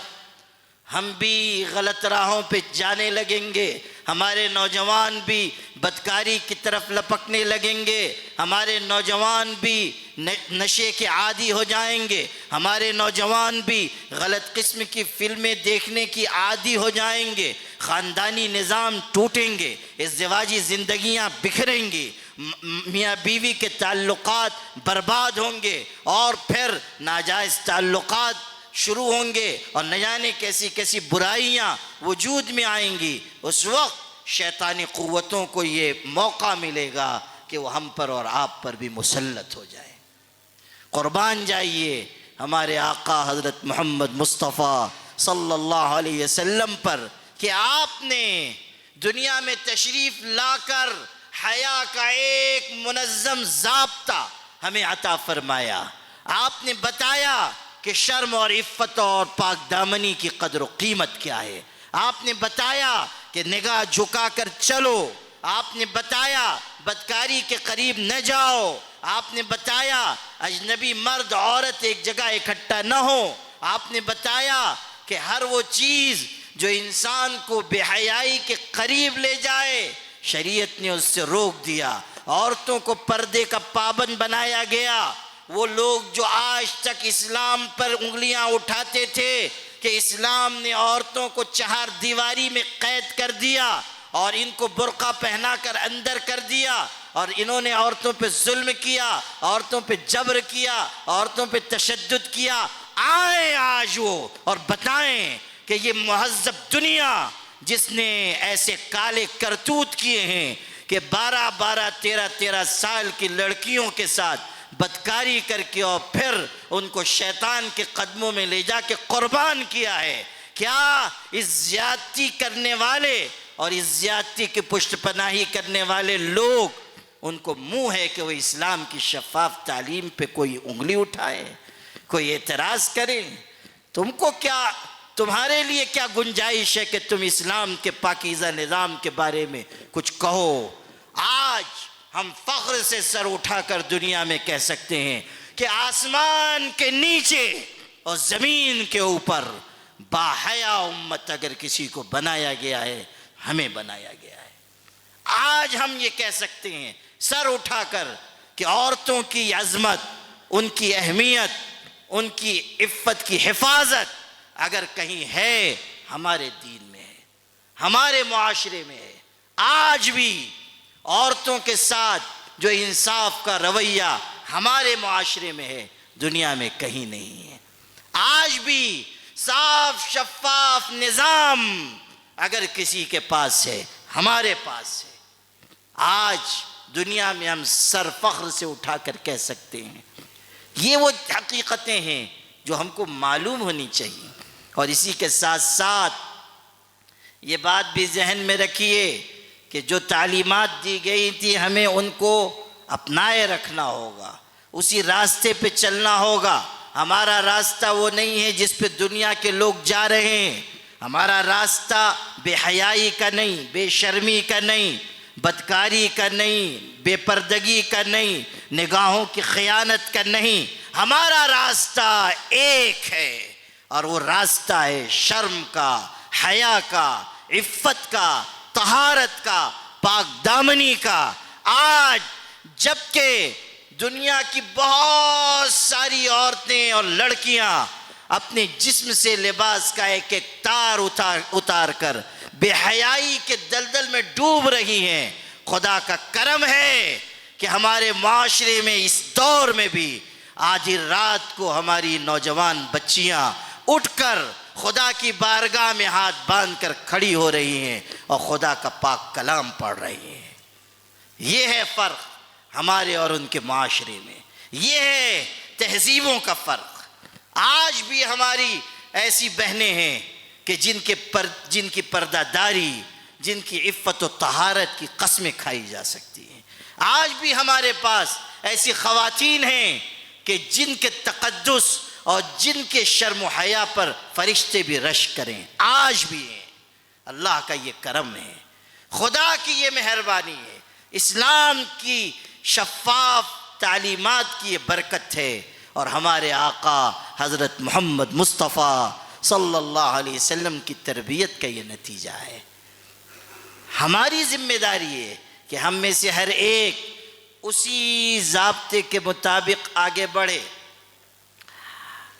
Speaker 1: ہم بھی غلط راہوں پہ جانے لگیں گے، ہمارے نوجوان بھی بدکاری کی طرف لپکنے لگیں گے، ہمارے نوجوان بھی نشے کے عادی ہو جائیں گے، ہمارے نوجوان بھی غلط قسم کی فلمیں دیکھنے کی عادی ہو جائیں گے، خاندانی نظام ٹوٹیں گے، ازدواجی زندگیاں بکھریں گی، میاں بیوی کے تعلقات برباد ہوں گے اور پھر ناجائز تعلقات شروع ہوں گے اور نہ جانے کیسی کیسی برائیاں وجود میں آئیں گی۔ اس وقت شیطانی قوتوں کو یہ موقع ملے گا کہ وہ ہم پر اور آپ پر بھی مسلط ہو جائیں۔ قربان جائیے ہمارے آقا حضرت محمد مصطفیٰ صلی اللہ علیہ وسلم پر کہ آپ نے دنیا میں تشریف لا کر حیا کا ایک منظم ضابطہ ہمیں عطا فرمایا۔ آپ نے بتایا کہ شرم اور عفت اور پاک دامنی کی قدر و قیمت کیا ہے۔ آپ نے بتایا کہ نگاہ جھکا کر چلو۔ آپ نے بتایا بدکاری کے قریب نہ جاؤ۔ آپ نے بتایا اجنبی مرد عورت ایک جگہ اکٹھا نہ ہو۔ آپ نے بتایا کہ ہر وہ چیز جو انسان کو بے حیائی کے قریب لے جائے شریعت نے اس سے روک دیا۔ عورتوں کو پردے کا پابند بنایا گیا۔ وہ لوگ جو آج تک اسلام پر انگلیاں اٹھاتے تھے کہ اسلام نے عورتوں کو چہار دیواری میں قید کر دیا اور ان کو برقع پہنا کر اندر کر دیا اور انہوں نے عورتوں پہ ظلم کیا، عورتوں پہ جبر کیا، عورتوں پہ تشدد کیا، آئیں آج وہ اور بتائیں کہ یہ مہذب دنیا جس نے ایسے کالے کرتوت کیے ہیں کہ 12-13 سال کی لڑکیوں کے ساتھ بدکاری کر کے اور پھر ان کو شیطان کے قدموں میں لے جا کے قربان کیا ہے، کیا اس زیادتی کرنے والے اور اس زیادتی کی پشت پناہی کرنے والے لوگ ان کو منہ ہے کہ وہ اسلام کی شفاف تعلیم پہ کوئی انگلی اٹھائے، کوئی اعتراض کرے؟ تم کو کیا، تمہارے لیے کیا گنجائش ہے کہ تم اسلام کے پاکیزہ نظام کے بارے میں کچھ کہو؟ آج ہم فخر سے سر اٹھا کر دنیا میں کہہ سکتے ہیں کہ آسمان کے نیچے اور زمین کے اوپر باحیا امت اگر کسی کو بنایا گیا ہے ہمیں بنایا گیا ہے۔ آج ہم یہ کہہ سکتے ہیں سر اٹھا کر کہ عورتوں کی عظمت، ان کی اہمیت، ان کی عفت کی حفاظت اگر کہیں ہے ہمارے دین میں ہے، ہمارے معاشرے میں ہے۔ آج بھی عورتوں کے ساتھ جو انصاف کا رویہ ہمارے معاشرے میں ہے دنیا میں کہیں نہیں ہے۔ آج بھی صاف شفاف نظام اگر کسی کے پاس ہے ہمارے پاس ہے۔ آج دنیا میں ہم سر فخر سے اٹھا کر کہہ سکتے ہیں۔ یہ وہ حقیقتیں ہیں جو ہم کو معلوم ہونی چاہیے۔ اور اسی کے ساتھ ساتھ یہ بات بھی ذہن میں رکھیے کہ جو تعلیمات دی گئی تھی ہمیں ان کو اپنائے رکھنا ہوگا، اسی راستے پہ چلنا ہوگا۔ ہمارا راستہ وہ نہیں ہے جس پہ دنیا کے لوگ جا رہے ہیں۔ ہمارا راستہ بے حیائی کا نہیں، بے شرمی کا نہیں، بدکاری کا نہیں، بے پردگی کا نہیں، نگاہوں کی خیانت کا نہیں۔ ہمارا راستہ ایک ہے اور وہ راستہ ہے شرم کا، حیا کا، عفت کا، طہارت کا، پاک دامنی کا۔ آج جبکہ دنیا کی بہت ساری عورتیں اور لڑکیاں اپنے جسم سے لباس کا ایک ایک تار اتار کر بے حیائی کے دلدل میں ڈوب رہی ہیں، خدا کا کرم ہے کہ ہمارے معاشرے میں اس دور میں بھی آدھی رات کو ہماری نوجوان بچیاں اٹھ کر خدا کی بارگاہ میں ہاتھ باندھ کر کھڑی ہو رہی ہیں اور خدا کا پاک کلام پڑھ رہی ہیں۔ یہ ہے فرق ہمارے اور ان کے معاشرے میں، یہ ہے تہذیبوں کا فرق۔ آج بھی ہماری ایسی بہنیں ہیں کہ جن کی پردہ داری، جن کی عفت و طہارت کی قسمیں کھائی جا سکتی ہیں۔ آج بھی ہمارے پاس ایسی خواتین ہیں کہ جن کے تقدس اور جن کے شرم و حیا پر فرشتے بھی رشک کریں، آج بھی ہیں۔ اللہ کا یہ کرم ہے، خدا کی یہ مہربانی ہے، اسلام کی شفاف تعلیمات کی یہ برکت ہے اور ہمارے آقا حضرت محمد مصطفیٰ صلی اللہ علیہ وسلم کی تربیت کا یہ نتیجہ ہے۔ ہماری ذمہ داری ہے کہ ہم میں سے ہر ایک اسی ضابطے کے مطابق آگے بڑھے۔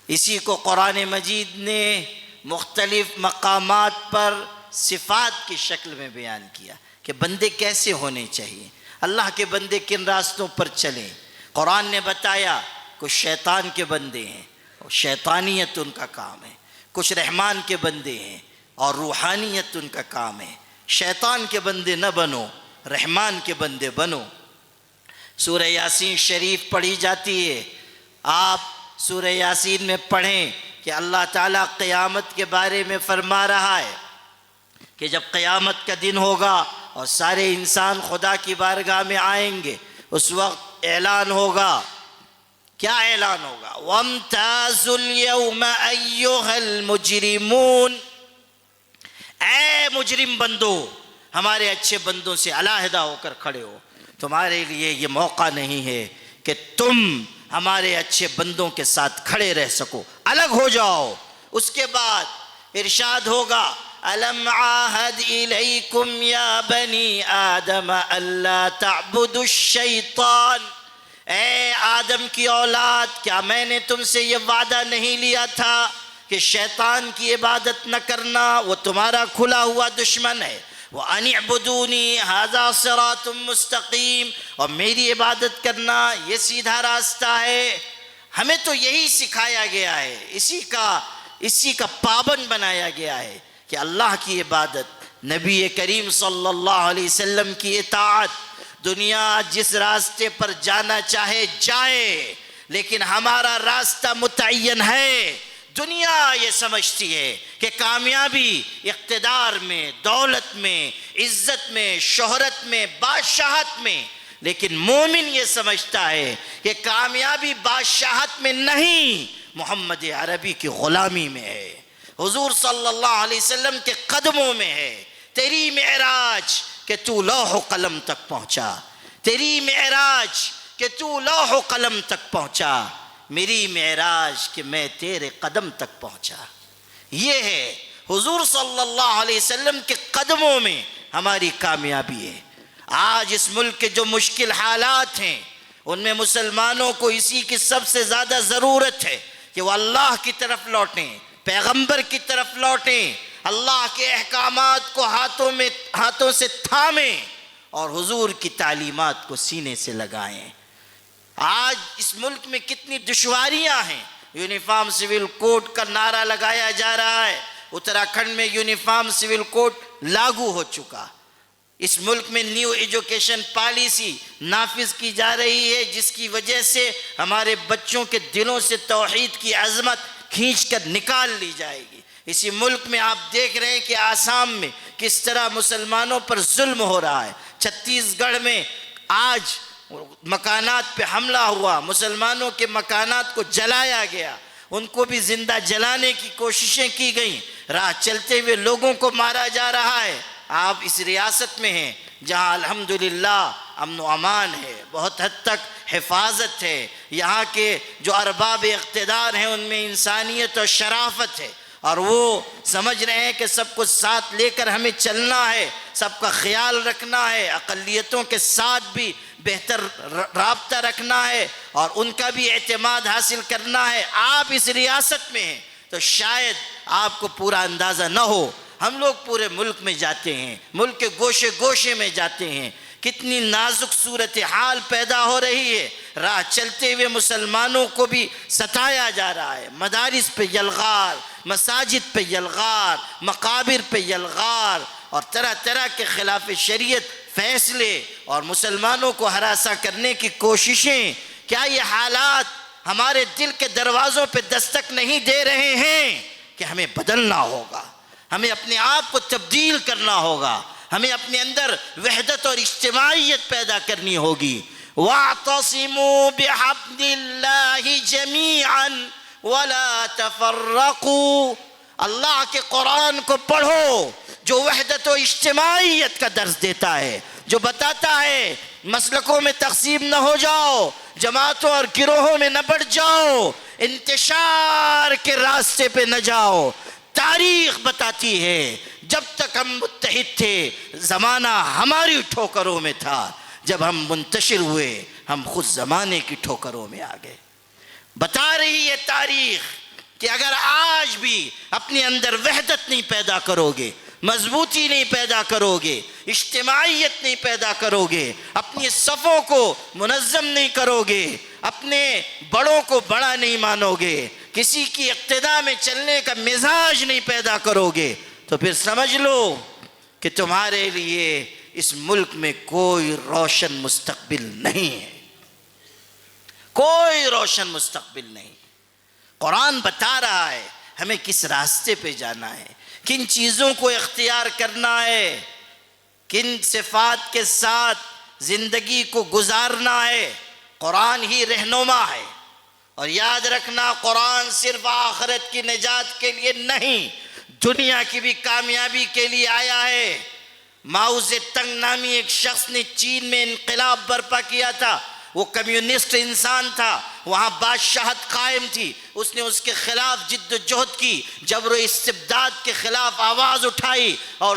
Speaker 1: اسی کو قرآن مجید نے مختلف مقامات پر صفات کی شکل میں بیان کیا کہ بندے کیسے ہونے چاہیے، اللہ کے بندے کن راستوں پر چلیں۔ قرآن نے بتایا کچھ شیطان کے بندے ہیں اور شیطانیت ان کا کام ہے، کچھ رحمان کے بندے ہیں اور روحانیت ان کا کام ہے، شیطان کے بندے نہ بنو، رحمان کے بندے بنو۔ سورہ یاسین شریف پڑھی جاتی ہے، آپ سورہ یاسین میں پڑھیں کہ اللہ تعالیٰ قیامت کے بارے میں فرما رہا ہے کہ جب قیامت کا دن ہوگا اور سارے انسان خدا کی بارگاہ میں آئیں گے، اس وقت اعلان ہوگا۔ کیا اعلان ہوگا؟ وَامْتَازُوا الْيَوْمَ أَيُّهَا الْمُجْرِمُونَ، اے مجرم بندو، ہمارے اچھے بندوں سے علیحدہ ہو کر کھڑے ہو۔ تمہارے لیے یہ موقع نہیں ہے کہ تم ہمارے اچھے بندوں کے ساتھ کھڑے رہ سکو، الگ ہو جاؤ۔ اس کے بعد ارشاد ہوگا أَلَمْ عَاهَدْ إِلَيْكُمْ يَا بَنِي آدَمَ أَلَّا تَعْبُدُوا الشَّيْطَانَ، اے آدم کی اولاد، کیا میں نے تم سے یہ وعدہ نہیں لیا تھا کہ شیطان کی عبادت نہ کرنا، وہ تمہارا کھلا ہوا دشمن ہے۔ وَأَنِ اعْبُدُونِي هَذَا صِرَاطٌ مُسْتَقِيمٌ، اور میری عبادت کرنا یہ سیدھا راستہ ہے۔ ہمیں تو یہی سکھایا گیا ہے، اسی کا پابند بنایا گیا ہے کہ اللہ کی عبادت، نبی کریم صلی اللہ علیہ وسلم کی اطاعت۔ دنیا جس راستے پر جانا چاہے جائے، لیکن ہمارا راستہ متعین ہے۔ دنیا یہ سمجھتی ہے کہ کامیابی اقتدار میں، دولت میں، عزت میں، شہرت میں، بادشاہت میں، لیکن مومن یہ سمجھتا ہے کہ کامیابی بادشاہت میں نہیں، محمد عربی کی غلامی میں ہے، حضور صلی اللہ علیہ وسلم کے قدموں میں ہے۔ تیری معراج کہ تو لوح و قلم تک پہنچا، تیری معراج کہ تو لوح و قلم تک پہنچا، میری معراج کہ میں تیرے قدم تک پہنچا۔ یہ ہے حضور صلی اللہ علیہ وسلم کے قدموں میں ہماری کامیابی ہے۔ آج اس ملک کے جو مشکل حالات ہیں، ان میں مسلمانوں کو اسی کی سب سے زیادہ ضرورت ہے کہ وہ اللہ کی طرف لوٹیں، پیغمبر کی طرف لوٹیں، اللہ کے احکامات کو ہاتھوں سے تھامیں اور حضور کی تعلیمات کو سینے سے لگائیں۔ آج اس ملک میں کتنی دشواریاں ہیں۔ یونیفارم سول کوڈ کا نعرہ لگایا جا رہا ہے، اتراکھنڈ میں یونیفارم سول کوڈ لاگو ہو چکا۔ اس ملک میں نیو ایجوکیشن پالیسی نافذ کی جا رہی ہے، جس کی وجہ سے ہمارے بچوں کے دلوں سے توحید کی عظمت کھینچ کر نکال لی جائے گی۔ اسی ملک میں آپ دیکھ رہے ہیں کہ آسام میں کس طرح مسلمانوں پر ظلم ہو رہا ہے۔ چھتیس گڑھ میں آج مکانات پہ حملہ ہوا، مسلمانوں کے مکانات کو جلایا گیا، ان کو بھی زندہ جلانے کی کوششیں کی گئیں، راہ چلتے ہوئے لوگوں کو مارا جا رہا ہے۔ آپ اس ریاست میں ہیں جہاں الحمدللہ امن و امان ہے، بہت حد تک حفاظت ہے، یہاں کے جو ارباب اقتدار ہیں ان میں انسانیت اور شرافت ہے، اور وہ سمجھ رہے ہیں کہ سب کو ساتھ لے کر ہمیں چلنا ہے، سب کا خیال رکھنا ہے، اقلیتوں کے ساتھ بھی بہتر رابطہ رکھنا ہے اور ان کا بھی اعتماد حاصل کرنا ہے۔ آپ اس ریاست میں ہیں تو شاید آپ کو پورا اندازہ نہ ہو، ہم لوگ پورے ملک میں جاتے ہیں، ملک کے گوشے گوشے میں جاتے ہیں، کتنی نازک صورتحال پیدا ہو رہی ہے، راہ چلتے ہوئے مسلمانوں کو بھی ستایا جا رہا ہے، مدارس پہ یلغار، مساجد پہ یلغار، مقابر پہ یلغار اور طرح طرح کے خلاف شریعت فیصلے اور مسلمانوں کو ہراساں کرنے کی کوششیں۔ کیا یہ حالات ہمارے دل کے دروازوں پہ دستک نہیں دے رہے ہیں کہ ہمیں بدلنا ہوگا، ہمیں اپنے آپ کو تبدیل کرنا ہوگا، ہمیں اپنے اندر وحدت اور اجتماعیت پیدا کرنی ہوگی۔ وَاعْتَصِمُوا بِحَبْلِ اللَّهِ جَمِيعًا وَلَا تَفَرَّقُوا، اللہ کے قرآن کو پڑھو جو وحدت و اجتماعیت کا درس دیتا ہے، جو بتاتا ہے مسلکوں میں تقسیم نہ ہو جاؤ، جماعتوں اور گروہوں میں نہ بڑھ جاؤ، انتشار کے راستے پہ نہ جاؤ۔ تاریخ بتاتی ہے جب تک ہم متحد تھے زمانہ ہماری ٹھوکروں میں تھا، جب ہم منتشر ہوئے ہم خود زمانے کی ٹھوکروں میں آ گئے۔ بتا رہی ہے تاریخ کہ اگر آج بھی اپنے اندر وحدت نہیں پیدا کرو گے، مضبوطی نہیں پیدا کرو گے، اجتماعیت نہیں پیدا کرو گے، اپنی صفوں کو منظم نہیں کرو گے، اپنے بڑوں کو بڑا نہیں مانو گے، کسی کی اقتداء میں چلنے کا مزاج نہیں پیدا کرو گے، تو پھر سمجھ لو کہ تمہارے لیے اس ملک میں کوئی روشن مستقبل نہیں ہے، کوئی روشن مستقبل نہیں۔ قرآن بتا رہا ہے ہمیں کس راستے پہ جانا ہے، کن چیزوں کو اختیار کرنا ہے، کن صفات کے ساتھ زندگی کو گزارنا ہے۔ قرآن ہی رہنما ہے۔ اور یاد رکھنا، قرآن صرف آخرت کی نجات کے لیے نہیں، دنیا کی بھی کامیابی کے لیے آیا ہے۔ ماؤ زیدونگ نامی ایک شخص نے چین میں انقلاب برپا کیا تھا، وہ کمیونسٹ انسان تھا، وہاں بادشاہت قائم تھی، اس نے اس کے خلاف جد و جہد کی، جبر و استبداد کے خلاف آواز اٹھائی اور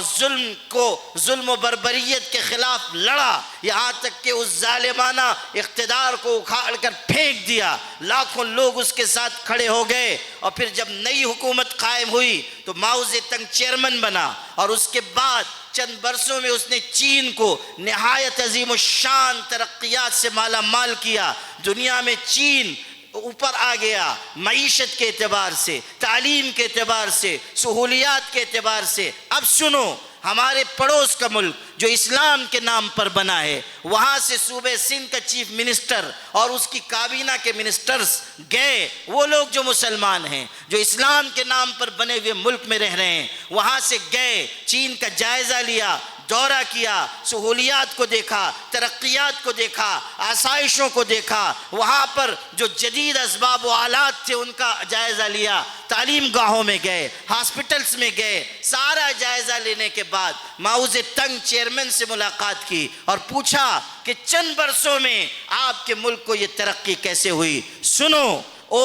Speaker 1: ظلم و بربریت کے خلاف لڑا، یہاں تک کہ اس ظالمانہ اقتدار کو اکھاڑ کر پھینک دیا۔ لاکھوں لوگ اس کے ساتھ کھڑے ہو گئے، اور پھر جب نئی حکومت قائم ہوئی تو ماؤ زیدونگ چیئرمین بنا، اور اس کے بعد چند برسوں میں اس نے چین کو نہایت عظیم الشان ترقیات سے مالا مال کیا۔ دنیا میں چین اوپر آ گیا، معیشت کے اعتبار سے، تعلیم کے اعتبار سے، سہولیات کے اعتبار سے۔ اب سنو، ہمارے پڑوس کا ملک جو اسلام کے نام پر بنا ہے، وہاں سے صوبہ سندھ کا چیف منسٹر اور اس کی کابینہ کے منسٹرز گئے، وہ لوگ جو مسلمان ہیں، جو اسلام کے نام پر بنے ہوئے ملک میں رہ رہے ہیں، وہاں سے گئے، چین کا جائزہ لیا، دورہ کیا، سہولیات کو دیکھا، ترقیات کو دیکھا، آسائشوں کو دیکھا، وہاں پر جو جدید اسباب و آلات تھے ان کا جائزہ لیا، تعلیم گاہوں میں گئے، ہاسپٹلز میں گئے۔ سارا جائزہ لینے کے بعد ماؤ زیدونگ چیئرمین سے ملاقات کی اور پوچھا کہ چند برسوں میں آپ کے ملک کو یہ ترقی کیسے ہوئی؟ سنو او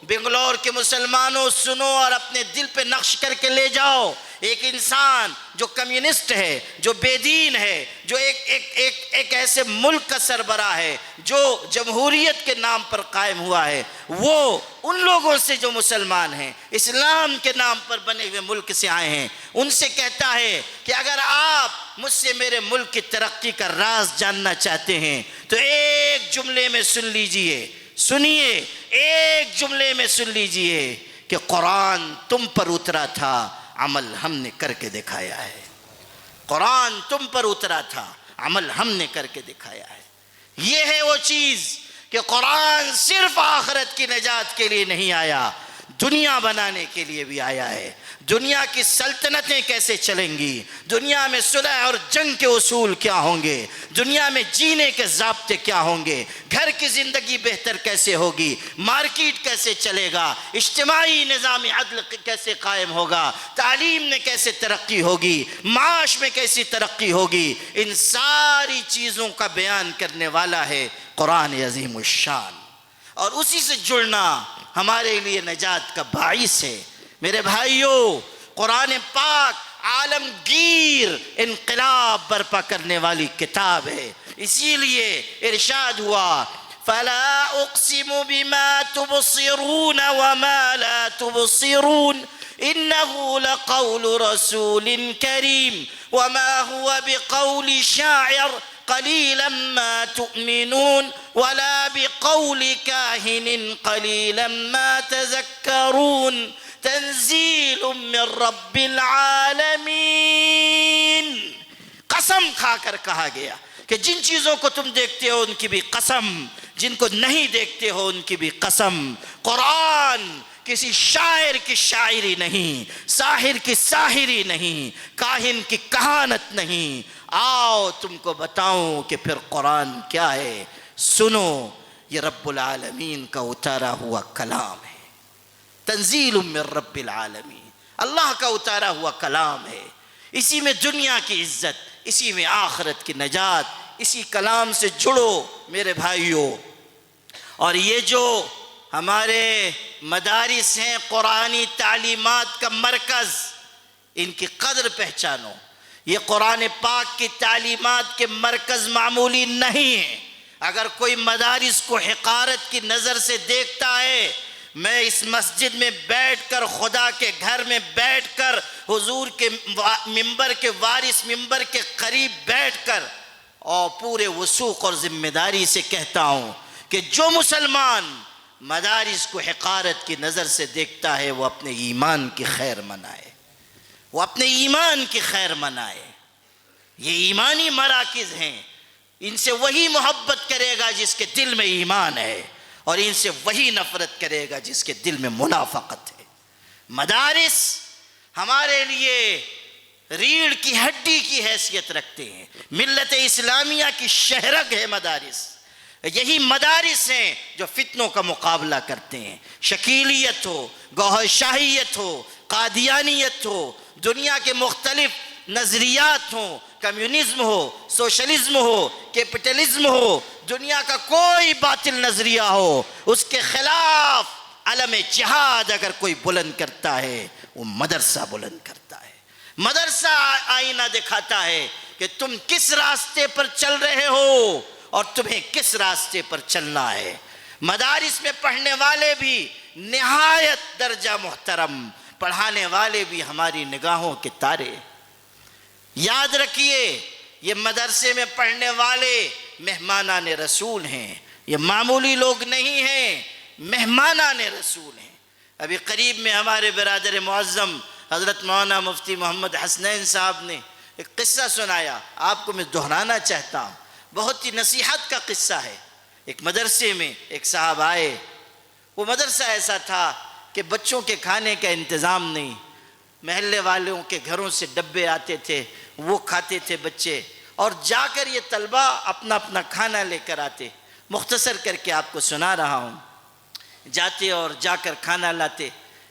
Speaker 1: بنگلور کے مسلمانوں، سنو اور اپنے دل پہ نقش کر کے لے جاؤ۔ ایک انسان جو کمیونسٹ ہے، جو بے دین ہے، جو ایک ایسے ملک کا سربراہ ہے جو جمہوریت کے نام پر قائم ہوا ہے، وہ ان لوگوں سے جو مسلمان ہیں، اسلام کے نام پر بنے ہوئے ملک سے آئے ہیں، ان سے کہتا ہے کہ اگر آپ مجھ سے میرے ملک کی ترقی کا راز جاننا چاہتے ہیں تو ایک جملے میں سن لیجئے، سنیے، ایک جملے میں سن لیجئے کہ قرآن تم پر اترا تھا، عمل ہم نے کر کے دکھایا ہے۔ قرآن تم پر اترا تھا، عمل ہم نے کر کے دکھایا ہے۔ یہ ہے وہ چیز کہ قرآن صرف آخرت کی نجات کے لیے نہیں آیا، دنیا بنانے کے لیے بھی آیا ہے۔ دنیا کی سلطنتیں کیسے چلیں گی، دنیا میں صلح اور جنگ کے اصول کیا ہوں گے، دنیا میں جینے کے ضابطے کیا ہوں گے، گھر کی زندگی بہتر کیسے ہوگی، مارکیٹ کیسے چلے گا، اجتماعی نظام عدل کیسے قائم ہوگا، تعلیم میں کیسے ترقی ہوگی، معاش میں کیسی ترقی ہوگی، ان ساری چیزوں کا بیان کرنے والا ہے قرآن عظیم الشان۔ اور اسی سے جڑنا ہمارے لیے نجات کا باعث ہے۔ میرے بھائیوں، قرآن پاک عالمگیر انقلاب برپا کرنے والی کتاب ہے، اسی لیے ارشاد ہوا فَلَا أُقْسِمُ بِمَا تُبْصِرُونَ وَمَا لَا تُبْصِرُونَ إِنَّهُ لَقَوْلُ رَسُولٍ كَرِيمٍ وَمَا هُوَ بِقَوْلِ شَاعِرٍ قليلا ما تؤمنون ولا بقول كاهن قليلا ما تذكرون تنزيل من رب العالمين۔ قسم کھا کر کہا گیا کہ جن چیزوں کو تم دیکھتے ہو ان کی بھی قسم، جن کو نہیں دیکھتے ہو ان کی بھی قسم۔ قرآن کسی شاعر کی شاعری نہیں، ساحر کی ساحری نہیں، کاہن کی کہانت نہیں۔ آؤ تم کو بتاؤں کہ پھر قرآن کیا ہے، سنو، یہ رب العالمین کا اتارا ہوا کلام ہے، تنزیل من رب العالمین، اللہ کا اتارا ہوا کلام ہے۔ اسی میں دنیا کی عزت، اسی میں آخرت کی نجات، اسی کلام سے جڑو میرے بھائیوں۔ اور یہ جو ہمارے مدارس ہیں، قرآنی تعلیمات کا مرکز، ان کی قدر پہچانو۔ یہ قرآن پاک کی تعلیمات کے مرکز معمولی نہیں ہیں۔ اگر کوئی مدارس کو حقارت کی نظر سے دیکھتا ہے، میں اس مسجد میں بیٹھ کر، خدا کے گھر میں بیٹھ کر، حضور کے ممبر کے وارث ممبر کے قریب بیٹھ کر اور پورے وثوق اور ذمہ داری سے کہتا ہوں کہ جو مسلمان مدارس کو حقارت کی نظر سے دیکھتا ہے وہ اپنے ایمان کی خیر منائے۔ وہ اپنے ایمان کی خیر منائے۔ یہ ایمانی مراکز ہیں، ان سے وہی محبت کرے گا جس کے دل میں ایمان ہے، اور ان سے وہی نفرت کرے گا جس کے دل میں منافقت ہے۔ مدارس ہمارے لیے ریڑھ کی ہڈی کی حیثیت رکھتے ہیں، ملت اسلامیہ کی شہرگ ہے مدارس۔ یہی مدارس ہیں جو فتنوں کا مقابلہ کرتے ہیں، شکیلیت ہو، گوہر شاہیت ہو، قادیانیت ہو، دنیا کے مختلف نظریات ہوں، کمیونزم ہو، سوشلزم ہو، کیپٹلزم ہو، دنیا کا کوئی باطل نظریہ ہو، اس کے خلاف علم جہاد اگر کوئی بلند کرتا ہے وہ مدرسہ بلند کرتا ہے۔ مدرسہ آئینہ دکھاتا ہے کہ تم کس راستے پر چل رہے ہو اور تمہیں کس راستے پر چلنا ہے۔ مدارس میں پڑھنے والے بھی نہایت درجہ محترم، پڑھانے والے بھی ہماری نگاہوں کے تارے۔ یاد رکھیے، یہ مدرسے میں پڑھنے والے مہمانان رسول ہیں، یہ معمولی لوگ نہیں ہیں، مہمانان رسول ہیں۔ ابھی قریب میں ہمارے برادر معظم حضرت مولانا مفتی محمد حسنین صاحب نے ایک قصہ سنایا، آپ کو میں دہرانا چاہتا ہوں، بہت ہی نصیحت کا قصہ ہے۔ ایک مدرسے میں ایک صاحب آئے، وہ مدرسہ ایسا تھا کہ بچوں کے کھانے کا انتظام نہیں، محلے والوں کے گھروں سے ڈبے آتے تھے، وہ کھاتے تھے بچے، اور جا کر یہ طلبہ اپنا اپنا کھانا لے کر آتے۔ مختصر کر کے آپ کو سنا رہا ہوں، جاتے اور جا کر کھانا لاتے۔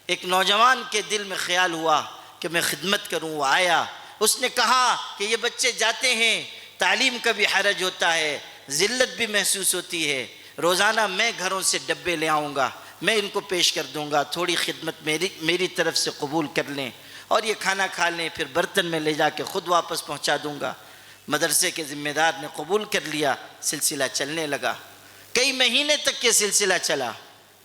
Speaker 1: ایک نوجوان کے دل میں خیال ہوا کہ میں خدمت کروں، وہ آیا، اس نے کہا کہ یہ بچے جاتے ہیں، تعلیم کا بھی حرج ہوتا ہے، ذلت بھی محسوس ہوتی ہے، روزانہ میں گھروں سے ڈبے لے آؤں گا، میں ان کو پیش کر دوں گا، تھوڑی خدمت میری طرف سے قبول کر لیں اور یہ کھانا کھا لیں، پھر برتن میں لے جا کے خود واپس پہنچا دوں گا۔ مدرسے کے ذمہ دار نے قبول کر لیا، سلسلہ چلنے لگا، کئی مہینے تک یہ سلسلہ چلا۔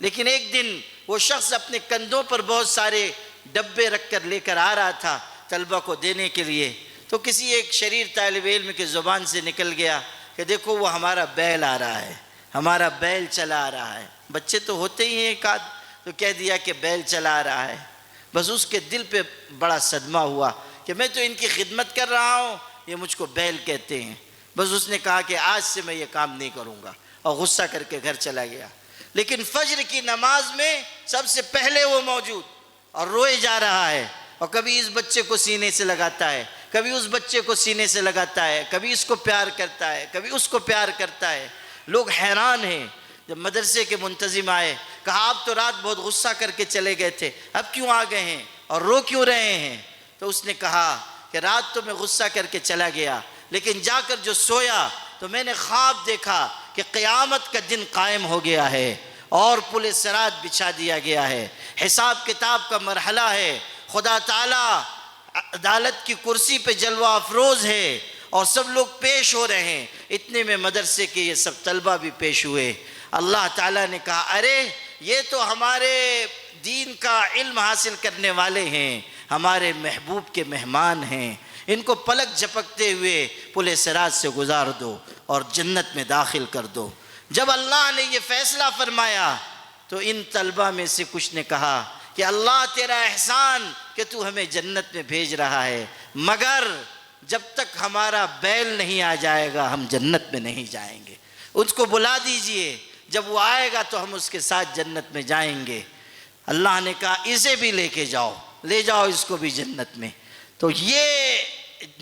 Speaker 1: لیکن ایک دن وہ شخص اپنے کندھوں پر بہت سارے ڈبے رکھ کر لے کر آ رہا تھا طلبہ کو دینے کے لیے، تو کسی ایک شریر طالب علم کی زبان سے نکل گیا کہ دیکھو وہ ہمارا بیل آ رہا ہے، ہمارا بیل چلا آ رہا ہے۔ بچے تو ہوتے ہی ہیں ایک آدھ، تو کہہ دیا کہ بیل چلا آ رہا ہے۔ بس اس کے دل پہ بڑا صدمہ ہوا کہ میں تو ان کی خدمت کر رہا ہوں، یہ مجھ کو بیل کہتے ہیں۔ بس اس نے کہا کہ آج سے میں یہ کام نہیں کروں گا، اور غصہ کر کے گھر چلا گیا۔ لیکن فجر کی نماز میں سب سے پہلے وہ موجود اور روئے جا رہا ہے، اور کبھی اس بچے کو سینے سے لگاتا ہے، کبھی اس بچے کو سینے سے لگاتا ہے، کبھی اس کو پیار کرتا ہے، کبھی اس کو پیار کرتا ہے۔ لوگ حیران ہیں۔ جب مدرسے کے منتظم آئے، کہا آپ تو رات بہت غصہ کر کے چلے گئے تھے، اب کیوں آ گئے ہیں اور رو کیوں رہے ہیں؟ تو اس نے کہا کہ رات تو میں غصہ کر کے چلا گیا، لیکن جا کر جو سویا تو میں نے خواب دیکھا کہ قیامت کا دن قائم ہو گیا ہے اور پل صراط بچھا دیا گیا ہے، حساب کتاب کا مرحلہ ہے، خدا تعالیٰ عدالت کی کرسی پہ جلوہ افروز ہے اور سب لوگ پیش ہو رہے ہیں۔ اتنے میں مدرسے کے یہ سب طلبہ بھی پیش ہوئے۔ اللہ تعالیٰ نے کہا ارے یہ تو ہمارے دین کا علم حاصل کرنے والے ہیں، ہمارے محبوب کے مہمان ہیں، ان کو پلک جھپکتے ہوئے پل صراط سے گزار دو اور جنت میں داخل کر دو۔ جب اللہ نے یہ فیصلہ فرمایا تو ان طلبہ میں سے کچھ نے کہا کہ اللہ تیرا احسان کہ تو ہمیں جنت میں بھیج رہا ہے، مگر جب تک ہمارا بیل نہیں آ جائے گا ہم جنت میں نہیں جائیں گے۔ اس کو بلا دیجئے، جب وہ آئے گا تو ہم اس کے ساتھ جنت میں جائیں گے۔ اللہ نے کہا اسے بھی لے کے جاؤ، لے جاؤ اس کو بھی جنت میں۔ تو یہ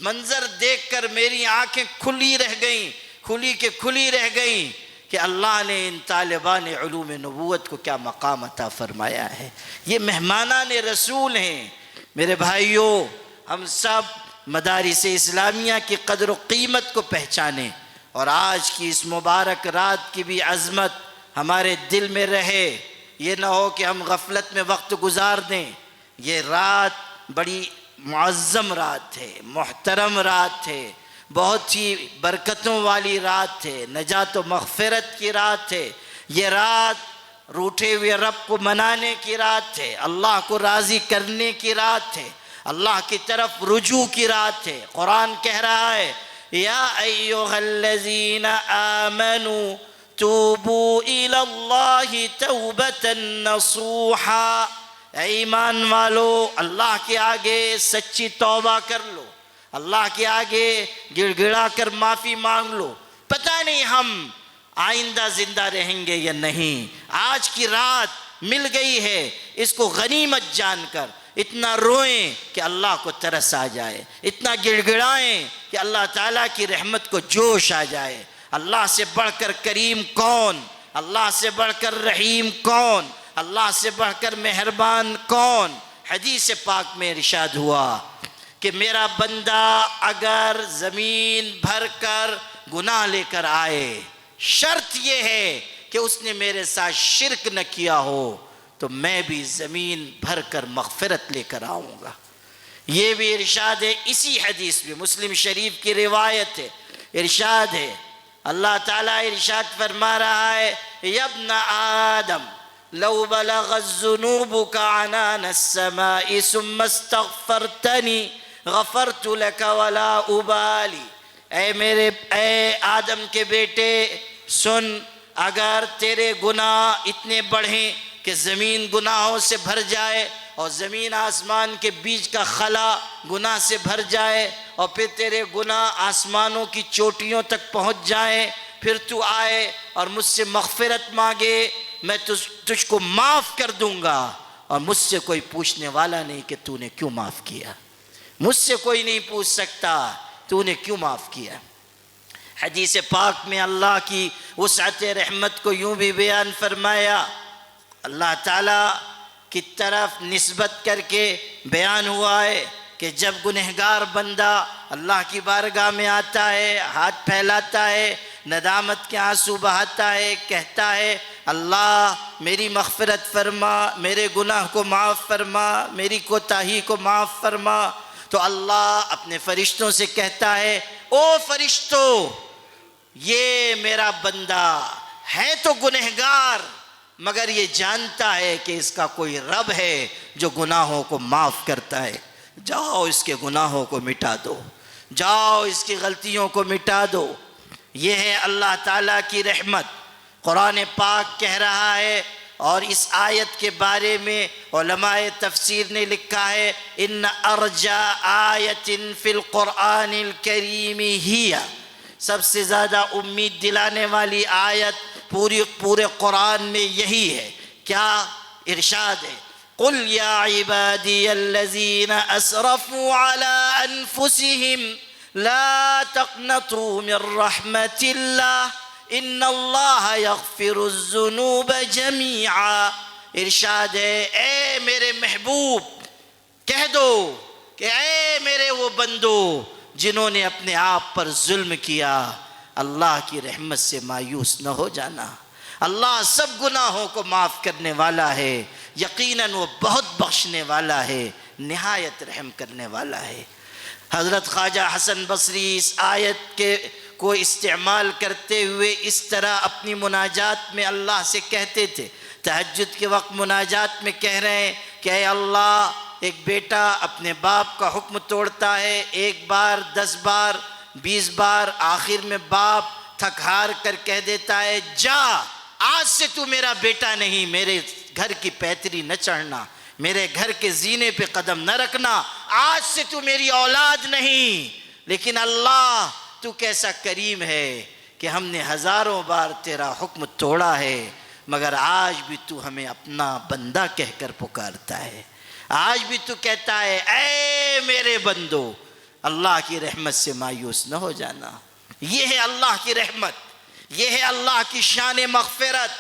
Speaker 1: منظر دیکھ کر میری آنکھیں کھلی رہ گئیں، کھلی رہ گئیں کہ اللہ نے ان طالبان علوم نبوت کو کیا مقام عطا فرمایا ہے۔ یہ مہمانان رسول ہیں۔ میرے بھائیوں، ہم سب مدارس اسلامیہ کی قدر و قیمت کو پہچانیں، اور آج کی اس مبارک رات کی بھی عظمت ہمارے دل میں رہے۔ یہ نہ ہو کہ ہم غفلت میں وقت گزار دیں۔ یہ رات بڑی معظم رات ہے، محترم رات ہے، بہت ہی برکتوں والی رات ہے، نجات و مغفرت کی رات ہے۔ یہ رات روٹھے ہوئے رب کو منانے کی رات ہے، اللہ کو راضی کرنے کی رات ہے، اللہ کی طرف رجوع کی رات ہے۔ قرآن کہہ رہا ہے یا ایھا الذین آمنوا توبوا الی اللہ توبۃ نصوحا۔ اے ایمان والو اللہ کے آگے سچی توبہ کر لو، اللہ کے آگے گڑ گڑا کر معافی مانگ لو۔ پتہ نہیں ہم آئندہ زندہ رہیں گے یا نہیں، آج کی رات مل گئی ہے، اس کو غنیمت جان کر اتنا روئیں کہ اللہ کو ترس آ جائے، اتنا گڑ گڑائیں کہ اللہ تعالیٰ کی رحمت کو جوش آ جائے۔ اللہ سے بڑھ کر کریم کون؟ اللہ سے بڑھ کر رحیم کون؟ اللہ سے بڑھ کر مہربان کون؟ حدیث پاک میں ارشاد ہوا کہ میرا بندہ اگر زمین بھر کر گناہ لے کر آئے، شرط یہ ہے کہ اس نے میرے ساتھ شرک نہ کیا ہو، تو میں بھی زمین بھر کر مغفرت لے کر آؤں گا۔ یہ بھی ارشاد ہے اسی حدیث میں، مسلم شریف کی روایت ہے، ارشاد ہے اللہ تعالیٰ ارشاد فرما رہا ہے یا ابن آدم لو بلغت ذنوبك عنان السماء ثم استغفرتنی غفرت لك ولا ابالی۔ اے آدم کے بیٹے سن، اگر تیرے گناہ اتنے بڑھیں کہ زمین گناہوں سے بھر جائے اور زمین آسمان کے بیچ کا خلا گناہ سے بھر جائے اور پھر تیرے گناہ آسمانوں کی چوٹیوں تک پہنچ جائیں، پھر تو آئے اور مجھ سے مغفرت مانگے، میں تجھ کو معاف کر دوں گا، اور مجھ سے کوئی پوچھنے والا نہیں کہ تو نے کیوں معاف کیا، مجھ سے کوئی نہیں پوچھ سکتا تو نے کیوں معاف کیا۔ حدیث پاک میں اللہ کی وسعت رحمت کو یوں بھی بیان فرمایا، اللہ تعالیٰ کی طرف نسبت کر کے بیان ہوا ہے کہ جب گنہگار بندہ اللہ کی بارگاہ میں آتا ہے، ہاتھ پھیلاتا ہے، ندامت کے آنسو بہاتا ہے، کہتا ہے اللہ میری مغفرت فرما، میرے گناہ کو معاف فرما، میری کوتاہی کو معاف فرما، تو اللہ اپنے فرشتوں سے کہتا ہے او فرشتو، یہ میرا بندہ ہے تو گنہگار مگر یہ جانتا ہے کہ اس کا کوئی رب ہے جو گناہوں کو معاف کرتا ہے، جاؤ اس کے گناہوں کو مٹا دو، جاؤ اس کی غلطیوں کو مٹا دو۔ یہ ہے اللہ تعالیٰ کی رحمت۔ قرآن پاک کہہ رہا ہے، اور اس آیت کے بارے میں علماء تفسیر نے لکھا ہے ان ارجا آیت فی القرآن الکریم ہی، سب سے زیادہ امید دلانے والی آیت پورے قرآن میں یہی ہے۔ کیا ارشاد ہے قل یا عبادی الذین اسرفوا علی انفسہم لا تقنطوا من رحمت اللہ ان اللہ یغفر الذنوب جمیعا۔ ارشاد ہے اے میرے محبوب کہہ دو کہ اے میرے وہ بندو جنہوں نے اپنے آپ پر ظلم کیا، اللہ کی رحمت سے مایوس نہ ہو جانا، اللہ سب گناہوں کو معاف کرنے والا ہے، یقیناً وہ بہت بخشنے والا ہے، نہایت رحم کرنے والا ہے۔ حضرت خواجہ حسن بصری اس آیت کو استعمال کرتے ہوئے اس طرح اپنی مناجات میں اللہ سے کہتے تھے، تہجد کے وقت مناجات میں کہہ رہے ہیں کہ اے اللہ، ایک بیٹا اپنے باپ کا حکم توڑتا ہے، 1 بار 10 بار 20 بار، آخر میں باپ تھک ہار کر کہہ دیتا ہے جا، آج سے تو میرا بیٹا نہیں، میرے گھر کی پیتری نہ چڑھنا، میرے گھر کے زینے پہ قدم نہ رکھنا، آج سے تو میری اولاد نہیں۔ لیکن اللہ تو کیسا کریم ہے کہ ہم نے ہزاروں بار تیرا حکم توڑا ہے مگر آج بھی تو ہمیں اپنا بندہ کہہ کر پکارتا ہے، آج بھی تو کہتا ہے اے میرے بندو، اللہ کی رحمت سے مایوس نہ ہو جانا۔ یہ ہے اللہ کی رحمت، یہ ہے اللہ کی شان مغفرت۔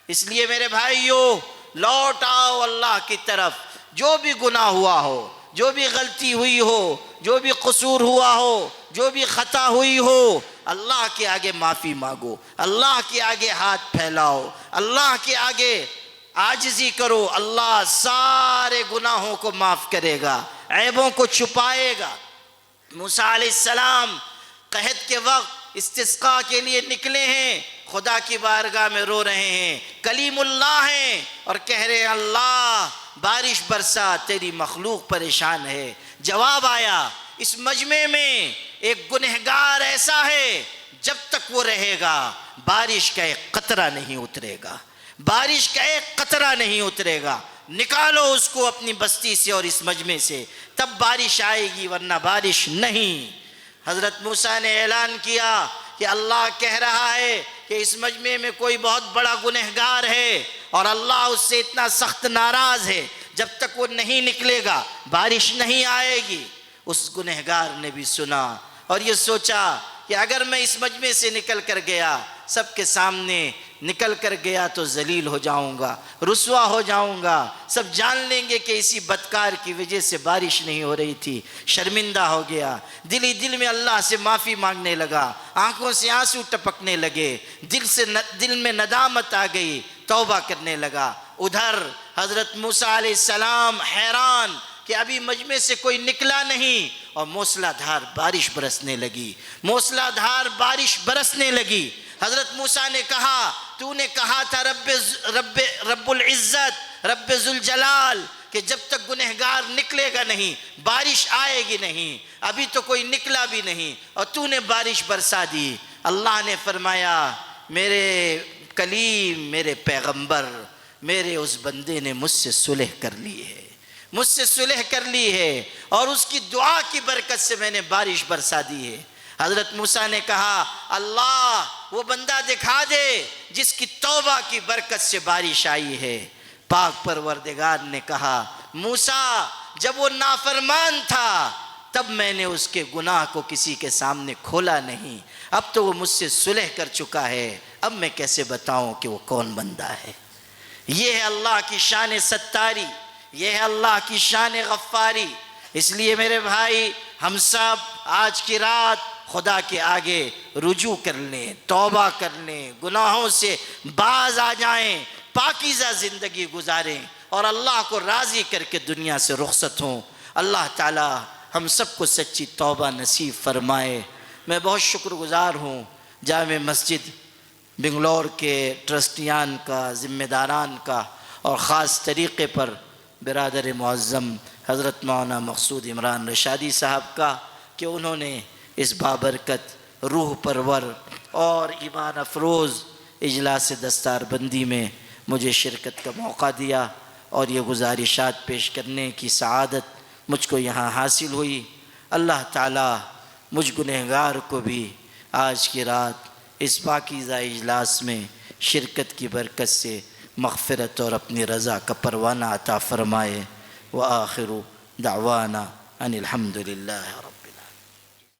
Speaker 1: اس لیے میرے بھائیو لوٹ آؤ اللہ کی طرف، جو بھی گناہ ہوا ہو، جو بھی غلطی ہوئی ہو، جو بھی قصور ہوا ہو، جو بھی خطا ہوئی ہو، اللہ کے آگے معافی مانگو، اللہ کے آگے ہاتھ پھیلاؤ، اللہ کے آگے عاجزی کرو، اللہ سارے گناہوں کو معاف کرے گا، عیبوں کو چھپائے گا۔ موسیٰ علیہ السلام قحط کے وقت استسقاء کے لیے نکلے ہیں، خدا کی بارگاہ میں رو رہے ہیں، کلیم اللہ ہیں اور کہہ رہے ہیں اللہ بارش برسا، تیری مخلوق پریشان ہے۔ جواب آیا اس مجمع میں ایک گنہگار ایسا ہے جب تک وہ رہے گا بارش کا ایک قطرہ نہیں اترے گا، بارش کا ایک قطرہ نہیں اترے گا۔ نکالو اس کو اپنی بستی سے اور اس مجمع سے، تب بارش آئے گی ورنہ بارش نہیں۔ حضرت موسیٰ نے اعلان کیا کہ اللہ کہہ رہا ہے کہ اس مجمع میں کوئی بہت بڑا گنہگار ہے اور اللہ اس سے اتنا سخت ناراض ہے، جب تک وہ نہیں نکلے گا بارش نہیں آئے گی۔ اس گنہگار نے بھی سنا اور یہ سوچا کہ اگر میں اس مجمع سے نکل کر گیا، سب کے سامنے نکل کر گیا تو ذلیل ہو جاؤں گا، رسوا ہو جاؤں گا، سب جان لیں گے کہ اسی بدکار کی وجہ سے بارش نہیں ہو رہی تھی۔ شرمندہ ہو گیا، دل ہی دل میں اللہ سے معافی مانگنے لگا، آنکھوں سے آنسو ٹپکنے لگے، دل میں ندامت آ گئی، توبہ کرنے لگا۔ ادھر حضرت موسیٰ علیہ السلام حیران کہ ابھی مجمع سے کوئی نکلا نہیں اور موسلا دھار بارش برسنے لگی، موسلا دھار بارش برسنے لگی۔ حضرت موسیٰ نے کہا تو نے کہا تھا رب العزت، رب ذوالجلال کہ جب تک گنہگار نکلے گا نہیں بارش آئے گی نہیں، ابھی تو کوئی نکلا بھی نہیں اور تو نے بارش برسا دی۔ اللہ نے فرمایا میرے کلیم، میرے پیغمبر، میرے اس بندے نے مجھ سے صلح کر لی ہے، مجھ سے صلح کر لی ہے اور اس کی دعا کی برکت سے میں نے بارش برسا دی ہے۔ حضرت موسیٰ نے کہا اللہ وہ بندہ دکھا دے جس کی توبہ کی برکت سے بارش آئی ہے۔ پاک پروردگار نے کہا موسیٰ جب وہ نافرمان تھا تب میں نے اس کے گناہ کو کسی کے سامنے کھولا نہیں، اب تو وہ مجھ سے صلح کر چکا ہے، اب میں کیسے بتاؤں کہ وہ کون بندہ ہے۔ یہ ہے اللہ کی شان ستاری، یہ ہے اللہ کی شان غفاری۔ اس لیے میرے بھائی ہم سب آج کی رات خدا کے آگے رجوع کر لیں، توبہ کر لیں، گناہوں سے باز آ جائیں، پاکیزہ زندگی گزاریں اور اللہ کو راضی کر کے دنیا سے رخصت ہوں۔ اللہ تعالی ہم سب کو سچی توبہ نصیب فرمائے۔ میں بہت شکر گزار ہوں جامع مسجد بنگلور کے ٹرسٹیان کا، ذمہ داران کا، اور خاص طریقے پر برادر معظم حضرت مولانا مقصود عمران رشادی صاحب کا کہ انہوں نے اس بابرکت روح پرور اور ایمان افروز اجلاس دستار بندی میں مجھے شرکت کا موقع دیا اور یہ گزارشات پیش کرنے کی سعادت مجھ کو یہاں حاصل ہوئی۔ اللہ تعالی مجھ گنہگار کو بھی آج کی رات اس پاکیزہ اجلاس میں شرکت کی برکت سے مغفرت اور اپنی رضا کا پروانہ عطا فرمائے۔ وآخر دعوانا ان الحمد للہ رب